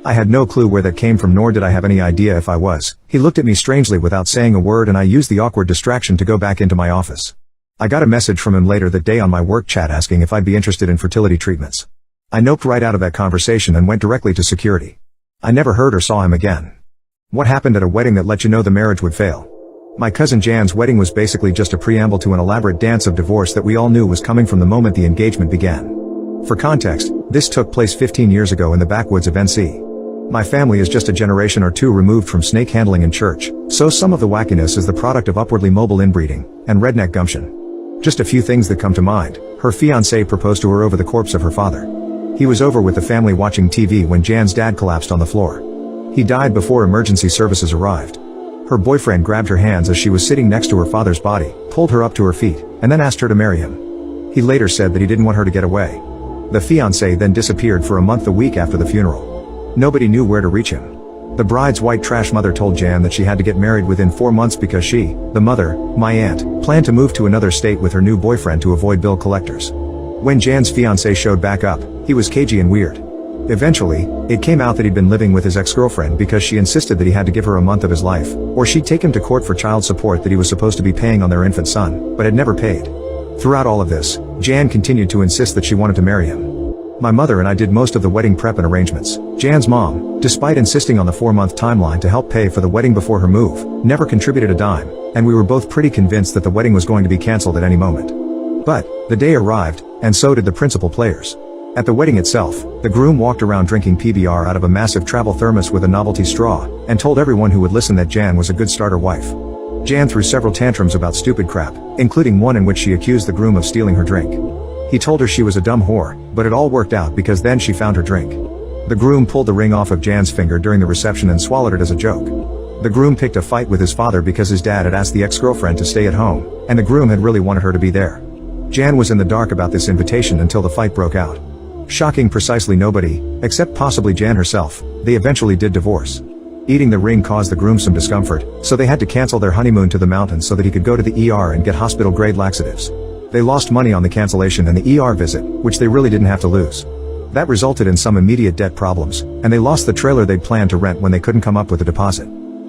I had no clue where that came from, nor did I have any idea if I was. He looked at me strangely without saying a word, and I used the awkward distraction to go back into my office. I got a message from him later that day on my work chat asking if I'd be interested in fertility treatments. I noped right out of that conversation and went directly to security. I never heard or saw him again. What happened at a wedding that let you know the marriage would fail? My cousin Jan's wedding was basically just a preamble to an elaborate dance of divorce that we all knew was coming from the moment the engagement began. For context, this took place 15 years ago in the backwoods of NC. My family is just a generation or two removed from snake handling in church, so some of the wackiness is the product of upwardly mobile inbreeding and redneck gumption. Just a few things that come to mind. Her fiancé proposed to her over the corpse of her father. He was over with the family watching TV when Jan's dad collapsed on the floor. He died before emergency services arrived. Her boyfriend grabbed her hands as she was sitting next to her father's body, pulled her up to her feet, and then asked her to marry him. He later said that he didn't want her to get away. The fiancé then disappeared for a month the week after the funeral. Nobody knew where to reach him. The bride's white trash mother told Jan that she had to get married within 4 months because she, the mother, my aunt, planned to move to another state with her new boyfriend to avoid bill collectors. When Jan's fiancé showed back up, he was cagey and weird. Eventually, it came out that he'd been living with his ex-girlfriend because she insisted that he had to give her a month of his life, or she'd take him to court for child support that he was supposed to be paying on their infant son, but had never paid. Throughout all of this, Jan continued to insist that she wanted to marry him. My mother and I did most of the wedding prep and arrangements. Jan's mom, despite insisting on the 4-month timeline to help pay for the wedding before her move, never contributed a dime, and we were both pretty convinced that the wedding was going to be cancelled at any moment. But, the day arrived, and so did the principal players. At the wedding itself, the groom walked around drinking PBR out of a massive travel thermos with a novelty straw, and told everyone who would listen that Jan was a good starter wife. Jan threw several tantrums about stupid crap, including one in which she accused the groom of stealing her drink. He told her she was a dumb whore, but it all worked out because then she found her drink. The groom pulled the ring off of Jan's finger during the reception and swallowed it as a joke. The groom picked a fight with his father because his dad had asked the ex-girlfriend to stay at home, and the groom had really wanted her to be there. Jan was in the dark about this invitation until the fight broke out. Shocking precisely nobody, except possibly Jan herself, they eventually did divorce. Eating the ring caused the groom some discomfort, so they had to cancel their honeymoon to the mountains so that he could go to the ER and get hospital-grade laxatives. They lost money on the cancellation and the ER visit, which they really didn't have to lose. That resulted in some immediate debt problems, and they lost the trailer they'd planned to rent when they couldn't come up with a deposit.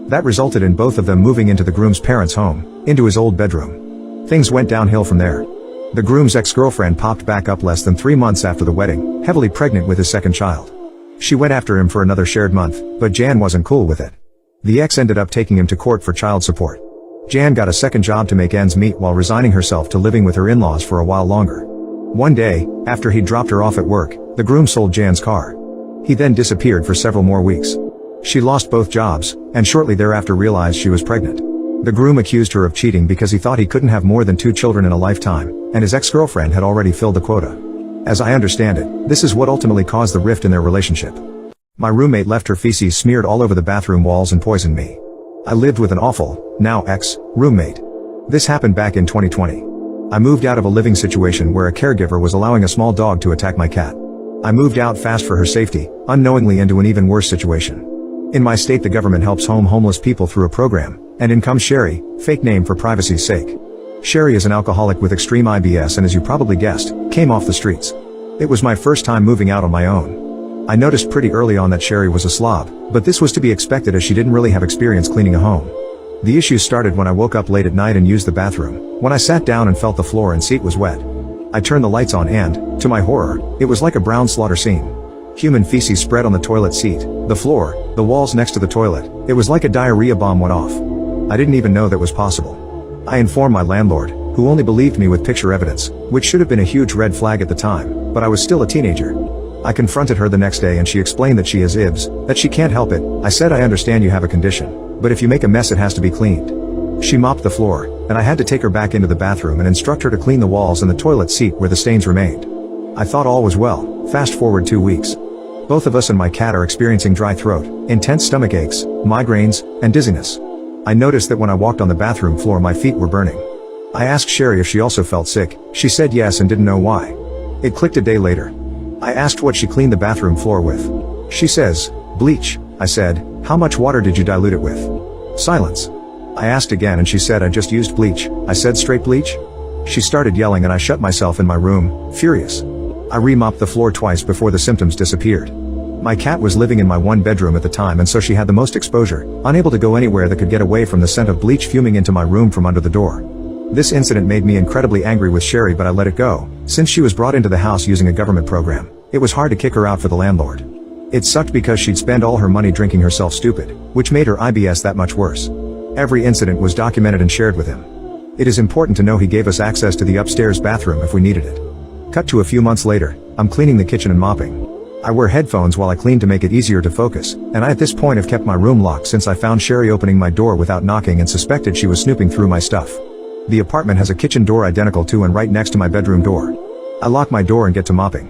That resulted in both of them moving into the groom's parents' home, into his old bedroom. Things went downhill from there. The groom's ex-girlfriend popped back up less than 3 months after the wedding, heavily pregnant with his second child. She went after him for another shared month, but Jan wasn't cool with it. The ex ended up taking him to court for child support. Jan got a second job to make ends meet while resigning herself to living with her in-laws for a while longer. One day, after he'd dropped her off at work, the groom sold Jan's car. He then disappeared for several more weeks. She lost both jobs, and shortly thereafter realized she was pregnant. The groom accused her of cheating because he thought he couldn't have more than 2 children in a lifetime, and his ex-girlfriend had already filled the quota. As I understand it, this is what ultimately caused the rift in their relationship. My roommate left her feces smeared all over the bathroom walls and poisoned me. I lived with an awful, now ex-roommate. This happened back in 2020. I moved out of a living situation where a caregiver was allowing a small dog to attack my cat. I moved out fast for her safety, unknowingly into an even worse situation. In my state, the government helps homeless people through a program, and in comes Sherry, fake name for privacy's sake. Sherry is an alcoholic with extreme IBS and, as you probably guessed, came off the streets. It was my first time moving out on my own. I noticed pretty early on that Sherry was a slob, but this was to be expected as she didn't really have experience cleaning a home. The issues started when I woke up late at night and used the bathroom. When I sat down and felt the floor and seat was wet. I turned the lights on and, to my horror, it was like a brown slaughter scene. Human feces spread on the toilet seat, the floor, the walls next to the toilet. It was like a diarrhea bomb went off. I didn't even know that was possible. I informed my landlord, who only believed me with picture evidence, which should have been a huge red flag at the time, but I was still a teenager. I confronted her the next day and she explained that she has IBS, that she can't help it. I said, I understand you have a condition, but if you make a mess it has to be cleaned. She mopped the floor, and I had to take her back into the bathroom and instruct her to clean the walls and the toilet seat where the stains remained. I thought all was well. Fast forward 2 weeks. Both of us and my cat are experiencing dry throat, intense stomach aches, migraines, and dizziness. I noticed that when I walked on the bathroom floor my feet were burning. I asked Sherry if she also felt sick. She said yes and didn't know why. It clicked a day later. I asked what she cleaned the bathroom floor with. She says, bleach. I said, how much water did you dilute it with? Silence. I asked again and she said, I just used bleach. I said, straight bleach? She started yelling and I shut myself in my room, furious. I re-mopped the floor twice before the symptoms disappeared. My cat was living in my one bedroom at the time and so she had the most exposure, unable to go anywhere that could get away from the scent of bleach fuming into my room from under the door. This incident made me incredibly angry with Sherry, but I let it go. Since she was brought into the house using a government program, it was hard to kick her out for the landlord. It sucked because she'd spend all her money drinking herself stupid, which made her IBS that much worse. Every incident was documented and shared with him. It is important to know he gave us access to the upstairs bathroom if we needed it. Cut to a few months later, I'm cleaning the kitchen and mopping. I wear headphones while I clean to make it easier to focus, and I at this point have kept my room locked since I found Sherry opening my door without knocking and suspected she was snooping through my stuff. The apartment has a kitchen door identical to and right next to my bedroom door. I lock my door and get to mopping.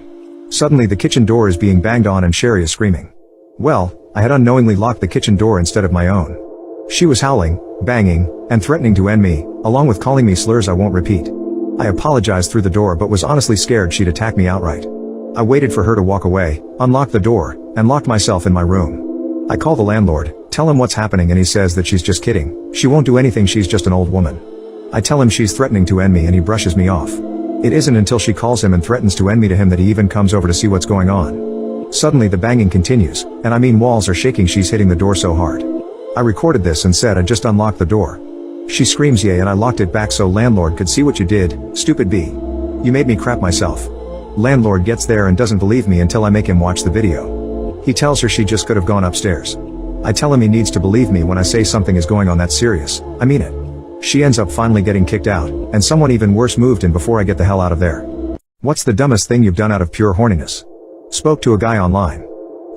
Suddenly the kitchen door is being banged on and Sherry is screaming. Well, I had unknowingly locked the kitchen door instead of my own. She was howling, banging, and threatening to end me, along with calling me slurs I won't repeat. I apologized through the door but was honestly scared she'd attack me outright. I waited for her to walk away, unlocked the door, and locked myself in my room. I call the landlord, tell him what's happening and he says that she's just kidding. She won't do anything, she's just an old woman. I tell him she's threatening to end me and he brushes me off. It isn't until she calls him and threatens to end me to him that he even comes over to see what's going on. Suddenly the banging continues, and I mean walls are shaking, she's hitting the door so hard. I recorded this and said I just unlocked the door. She screams yay and I locked it back so landlord could see what you did, stupid B. You made me crap myself. Landlord gets there and doesn't believe me until I make him watch the video. He tells her she just could have gone upstairs. I tell him he needs to believe me when I say something is going on that serious. I mean it. She ends up finally getting kicked out, and someone even worse moved in before I get the hell out of there. What's the dumbest thing you've done out of pure horniness? Spoke to a guy online.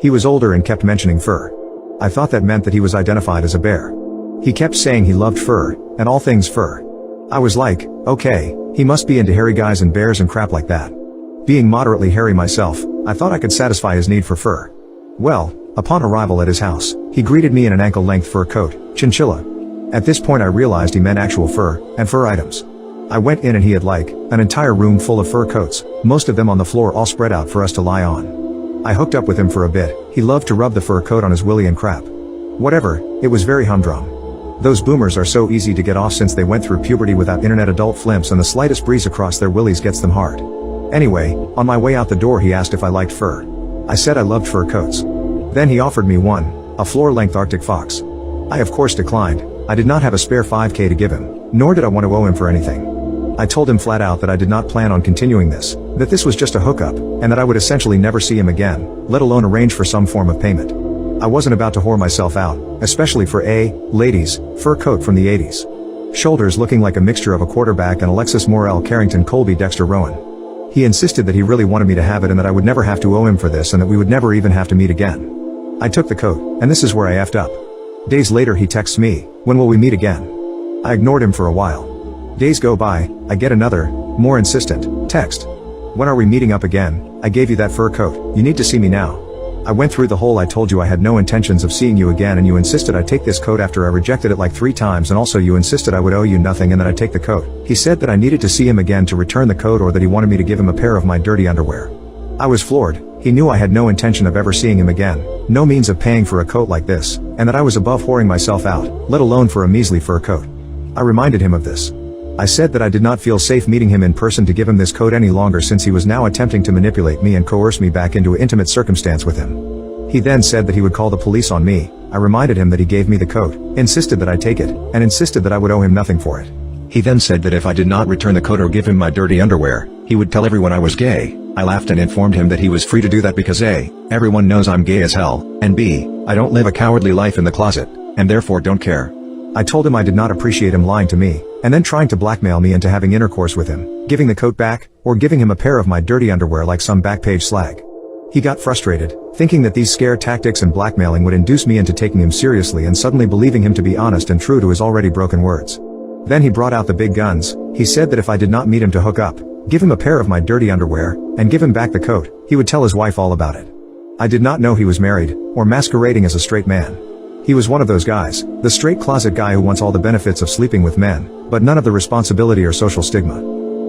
He was older and kept mentioning fur. I thought that meant that he was identified as a bear. He kept saying he loved fur, and all things fur. I was like, okay, he must be into hairy guys and bears and crap like that. Being moderately hairy myself, I thought I could satisfy his need for fur. Well, upon arrival at his house, he greeted me in an ankle-length fur coat, chinchilla. At this point I realized he meant actual fur, and fur items. I went in and he had like, an entire room full of fur coats, most of them on the floor all spread out for us to lie on. I hooked up with him for a bit, he loved to rub the fur coat on his willy and crap. Whatever, it was very humdrum. Those boomers are so easy to get off since they went through puberty without internet adult flimps and the slightest breeze across their willies gets them hard. Anyway, on my way out the door he asked if I liked fur. I said I loved fur coats. Then he offered me one, a floor-length Arctic fox. I of course declined. I did not have a spare $5,000 to give him, nor did I want to owe him for anything. I told him flat out that I did not plan on continuing this, that this was just a hookup, and that I would essentially never see him again, let alone arrange for some form of payment. I wasn't about to whore myself out, especially for a, ladies, fur coat from the 80s. Shoulders looking like a mixture of a quarterback and Alexis Morel Carrington Colby Dexter Rowan. He insisted that he really wanted me to have it and that I would never have to owe him for this and that we would never even have to meet again. I took the coat, and this is where I effed up. Days later he texts me, when will we meet again? I ignored him for a while. Days go by, I get another, more insistent, text. When are we meeting up again? I gave you that fur coat, you need to see me now. I went through the whole I told you I had no intentions of seeing you again and you insisted I take this coat after I rejected it like 3 times and also you insisted I would owe you nothing and that I take the coat. He said that I needed to see him again to return the coat or that he wanted me to give him a pair of my dirty underwear. I was floored. He knew I had no intention of ever seeing him again, no means of paying for a coat like this, and that I was above whoring myself out, let alone for a measly fur coat. I reminded him of this. I said that I did not feel safe meeting him in person to give him this coat any longer since he was now attempting to manipulate me and coerce me back into an intimate circumstance with him. He then said that he would call the police on me. I reminded him that he gave me the coat, insisted that I take it, and insisted that I would owe him nothing for it. He then said that if I did not return the coat or give him my dirty underwear, he would tell everyone I was gay. I laughed and informed him that he was free to do that because A, everyone knows I'm gay as hell, and B, I don't live a cowardly life in the closet, and therefore don't care. I told him I did not appreciate him lying to me, and then trying to blackmail me into having intercourse with him, giving the coat back, or giving him a pair of my dirty underwear like some backpage slag. He got frustrated, thinking that these scare tactics and blackmailing would induce me into taking him seriously and suddenly believing him to be honest and true to his already broken words. Then he brought out the big guns. He said that if I did not meet him to hook up, give him a pair of my dirty underwear, and give him back the coat, he would tell his wife all about it. I did not know he was married, or masquerading as a straight man. He was one of those guys, the straight closet guy who wants all the benefits of sleeping with men, but none of the responsibility or social stigma.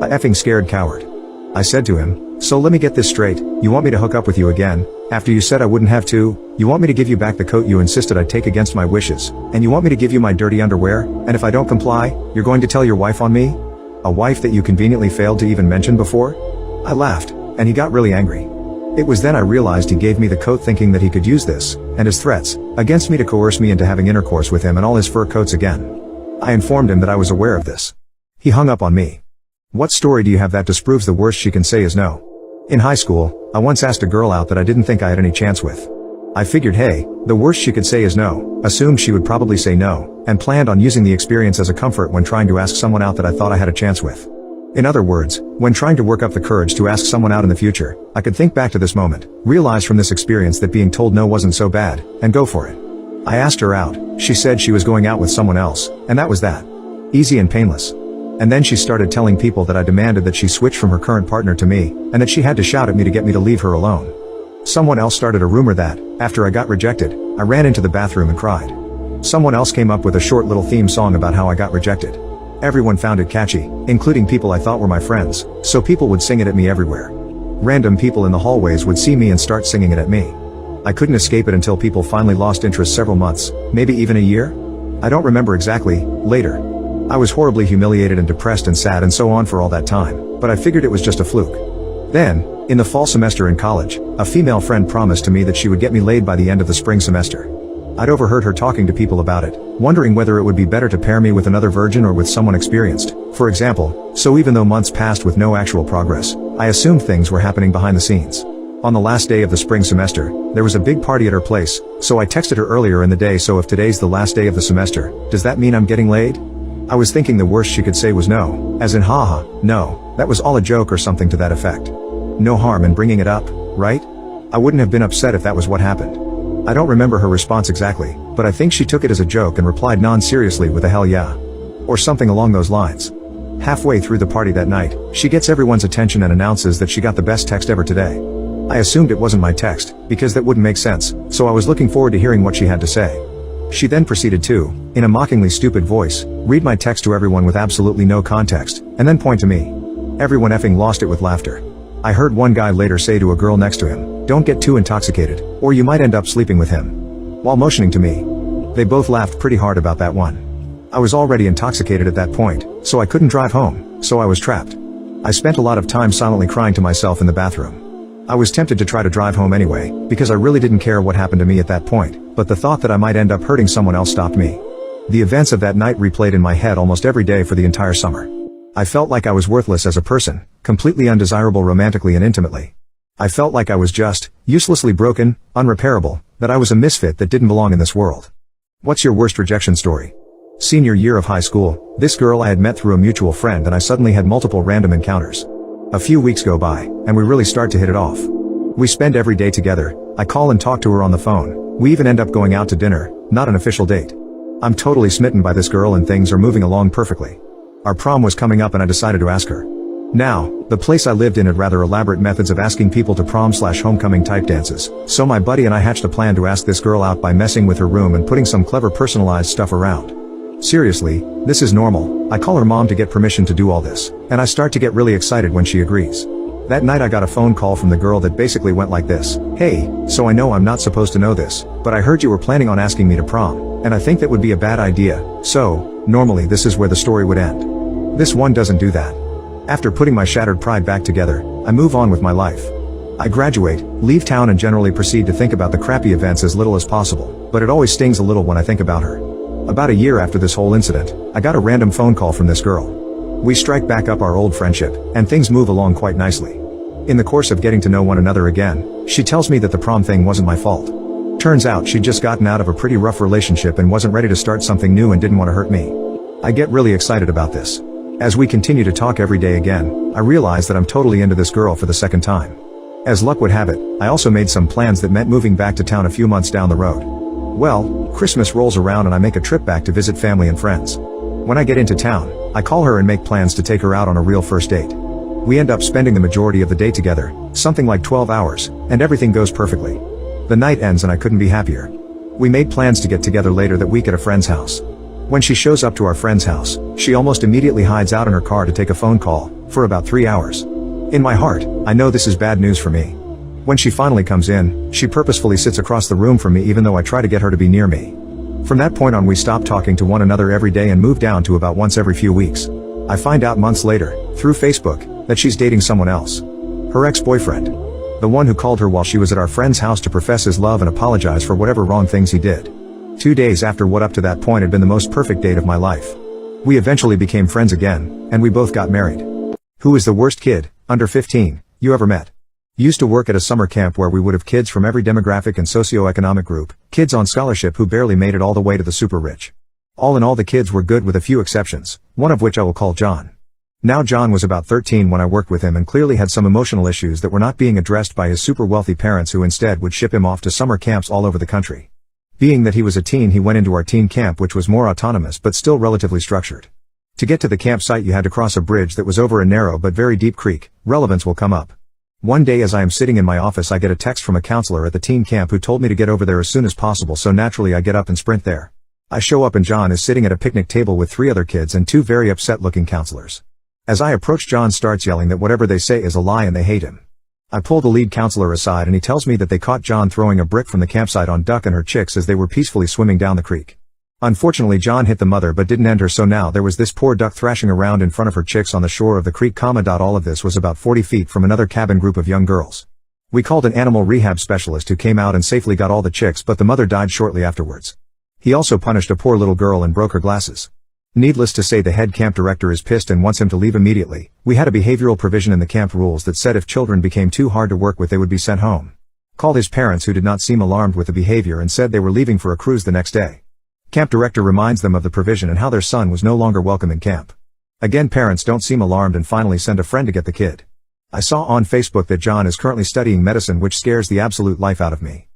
A effing scared coward. I said to him, so let me get this straight, you want me to hook up with you again, after you said I wouldn't have to, you want me to give you back the coat you insisted I'd take against my wishes, and you want me to give you my dirty underwear, and if I don't comply, you're going to tell your wife on me? A wife that you conveniently failed to even mention before? I laughed, and he got really angry. It was then I realized he gave me the coat thinking that he could use this, and his threats, against me to coerce me into having intercourse with him and all his fur coats again. I informed him that I was aware of this. He hung up on me. What story do you have that disproves the worst she can say is no? In high school, I once asked a girl out that I didn't think I had any chance with. I figured hey, the worst she could say is no, assumed she would probably say no, and planned on using the experience as a comfort when trying to ask someone out that I thought I had a chance with. In other words, when trying to work up the courage to ask someone out in the future, I could think back to this moment, realize from this experience that being told no wasn't so bad, and go for it. I asked her out, she said she was going out with someone else, and that was that. Easy and painless. And then she started telling people that I demanded that she switch from her current partner to me, and that she had to shout at me to get me to leave her alone. Someone else started a rumor that, after I got rejected, I ran into the bathroom and cried. Someone else came up with a short little theme song about how I got rejected. Everyone found it catchy, including people I thought were my friends, so people would sing it at me everywhere. Random people in the hallways would see me and start singing it at me. I couldn't escape it until people finally lost interest several months, maybe even a year? I don't remember exactly, later. I was horribly humiliated and depressed and sad and so on for all that time, but I figured it was just a fluke. Then, in the fall semester in college, a female friend promised to me that she would get me laid by the end of the spring semester. I'd overheard her talking to people about it, wondering whether it would be better to pair me with another virgin or with someone experienced, for example, so even though months passed with no actual progress, I assumed things were happening behind the scenes. On the last day of the spring semester, there was a big party at her place, so I texted her earlier in the day so if today's the last day of the semester, does that mean I'm getting laid? I was thinking the worst she could say was no, as in haha, no, that was all a joke or something to that effect. No harm in bringing it up, right? I wouldn't have been upset if that was what happened. I don't remember her response exactly, but I think she took it as a joke and replied non-seriously with a hell yeah. Or something along those lines. Halfway through the party that night, she gets everyone's attention and announces that she got the best text ever today. I assumed it wasn't my text, because that wouldn't make sense, so I was looking forward to hearing what she had to say. She then proceeded to, in a mockingly stupid voice, read my text to everyone with absolutely no context, and then point to me. Everyone effing lost it with laughter. I heard one guy later say to a girl next to him, "Don't get too intoxicated, or you might end up sleeping with him," while motioning to me. They both laughed pretty hard about that one. I was already intoxicated at that point, so I couldn't drive home, so I was trapped. I spent a lot of time silently crying to myself in the bathroom. I was tempted to try to drive home anyway, because I really didn't care what happened to me at that point, but the thought that I might end up hurting someone else stopped me. The events of that night replayed in my head almost every day for the entire summer. I felt like I was worthless as a person, completely undesirable romantically and intimately. I felt like I was just, uselessly broken, unrepairable, that I was a misfit that didn't belong in this world. What's your worst rejection story? Senior year of high school, this girl I had met through a mutual friend and I suddenly had multiple random encounters. A few weeks go by, and we really start to hit it off. We spend every day together, I call and talk to her on the phone, we even end up going out to dinner, not an official date. I'm totally smitten by this girl and things are moving along perfectly. Our prom was coming up and I decided to ask her. Now, the place I lived in had rather elaborate methods of asking people to prom/homecoming type dances, so my buddy and I hatched a plan to ask this girl out by messing with her room and putting some clever personalized stuff around. Seriously, this is normal. I call her mom to get permission to do all this, and I start to get really excited when she agrees. That night I got a phone call from the girl that basically went like this: "Hey, so I know I'm not supposed to know this, but I heard you were planning on asking me to prom, and I think that would be a bad idea, so, normally this is where the story would end. This one doesn't do that. After putting my shattered pride back together, I move on with my life. I graduate, leave town and generally proceed to think about the crappy events as little as possible, but it always stings a little when I think about her. About a year after this whole incident, I got a random phone call from this girl. We strike back up our old friendship, and things move along quite nicely. In the course of getting to know one another again, she tells me that the prom thing wasn't my fault. Turns out she'd just gotten out of a pretty rough relationship and wasn't ready to start something new and didn't want to hurt me. I get really excited about this. As we continue to talk every day again, I realize that I'm totally into this girl for the second time. As luck would have it, I also made some plans that meant moving back to town a few months down the road. Well, Christmas rolls around and I make a trip back to visit family and friends. When I get into town, I call her and make plans to take her out on a real first date. We end up spending the majority of the day together, something like 12 hours, and everything goes perfectly. The night ends and I couldn't be happier. We made plans to get together later that week at a friend's house. When she shows up to our friend's house, she almost immediately hides out in her car to take a phone call, for about 3 hours. In my heart, I know this is bad news for me. When she finally comes in, she purposefully sits across the room from me even though I try to get her to be near me. From that point on we stopped talking to one another every day and moved down to about once every few weeks. I find out months later, through Facebook, that she's dating someone else. Her ex-boyfriend. The one who called her while she was at our friend's house to profess his love and apologize for whatever wrong things he did. 2 days after what up to that point had been the most perfect date of my life. We eventually became friends again, and we both got married. Who is the worst kid, under 15, you ever met? Used to work at a summer camp where we would have kids from every demographic and socio-economic group, kids on scholarship who barely made it all the way to the super rich. All in all the kids were good with a few exceptions, one of which I will call John. Now John was about 13 when I worked with him and clearly had some emotional issues that were not being addressed by his super wealthy parents who instead would ship him off to summer camps all over the country. Being that he was a teen, he went into our teen camp, which was more autonomous but still relatively structured. To get to the campsite you had to cross a bridge that was over a narrow but very deep creek. Relevance will come up. One day as I am sitting in my office I get a text from a counselor at the teen camp who told me to get over there as soon as possible, so naturally I get up and sprint there. I show up and John is sitting at a picnic table with 3 other kids and 2 very upset looking counselors. As I approach, John starts yelling that whatever they say is a lie and they hate him. I pull the lead counselor aside and he tells me that they caught John throwing a brick from the campsite on Duck and her chicks as they were peacefully swimming down the creek. Unfortunately John hit the mother but didn't end her, so now there was this poor duck thrashing around in front of her chicks on the shore of the creek. All of this was about 40 feet from another cabin group of young girls. We called an animal rehab specialist who came out and safely got all the chicks, but the mother died shortly afterwards. He also punished a poor little girl and broke her glasses. Needless to say, the head camp director is pissed and wants him to leave immediately. We had a behavioral provision in the camp rules that said if children became too hard to work with they would be sent home. Called his parents, who did not seem alarmed with the behavior and said they were leaving for a cruise the next day. Camp director reminds them of the provision and how their son was no longer welcome in camp. Again, parents don't seem alarmed and finally send a friend to get the kid. I saw on Facebook that John is currently studying medicine, which scares the absolute life out of me.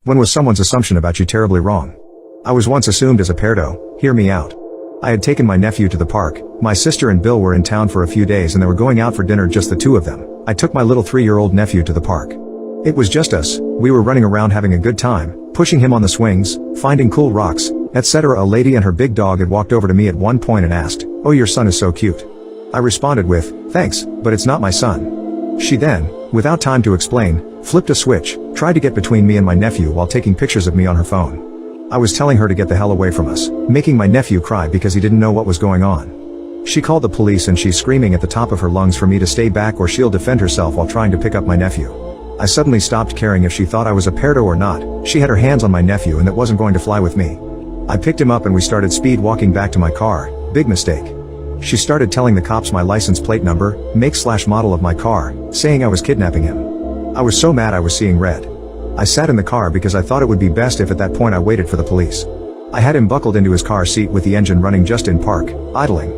When was someone's assumption about you terribly wrong? I was once assumed as a peardo. Hear me out. I had taken my nephew to the park. My sister and Bill were in town for a few days and they were going out for dinner, just the 2 of them. I took my little 3-year-old nephew to the park. It was just us. We were running around having a good time, pushing him on the swings, finding cool rocks, etc. A lady and her big dog had walked over to me at one point and asked, "Oh, your son is so cute." I responded with, "Thanks, but it's not my son." She then, without time to explain, flipped a switch, tried to get between me and my nephew while taking pictures of me on her phone. I was telling her to get the hell away from us, making my nephew cry because he didn't know what was going on. She called the police and she's screaming at the top of her lungs for me to stay back or she'll defend herself while trying to pick up my nephew. I suddenly stopped caring if she thought I was a peardo or not. She had her hands on my nephew and that wasn't going to fly with me. I picked him up and we started speed walking back to my car. Big mistake. She started telling the cops my license plate number, make/model of my car, saying I was kidnapping him. I was so mad I was seeing red. I sat in the car because I thought it would be best if at that point I waited for the police. I had him buckled into his car seat with the engine running just in park, idling.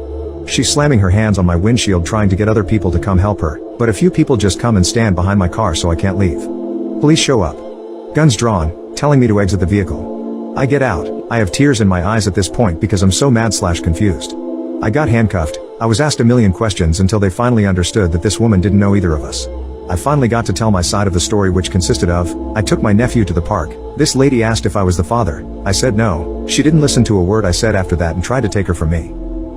She's slamming her hands on my windshield trying to get other people to come help her, but a few people just come and stand behind my car so I can't leave. Police show up. Guns drawn, telling me to exit the vehicle. I get out. I have tears in my eyes at this point because I'm so mad/confused. I got handcuffed. I was asked a million questions until they finally understood that this woman didn't know either of us. I finally got to tell my side of the story, which consisted of, I took my nephew to the park. This lady asked if I was the father. I said no. She didn't listen to a word I said after that and tried to take her from me.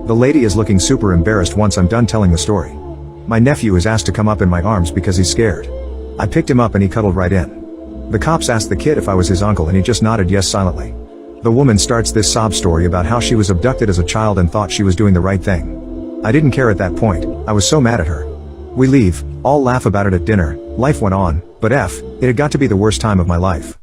The lady is looking super embarrassed once I'm done telling the story. My nephew is asked to come up in my arms because he's scared. I picked him up and he cuddled right in. The cops asked the kid if I was his uncle and he just nodded yes silently. The woman starts this sob story about how she was abducted as a child and thought she was doing the right thing. I didn't care at that point. I was so mad at her. We leave, all laugh about it at dinner. Life went on, but it had got to be the worst time of my life.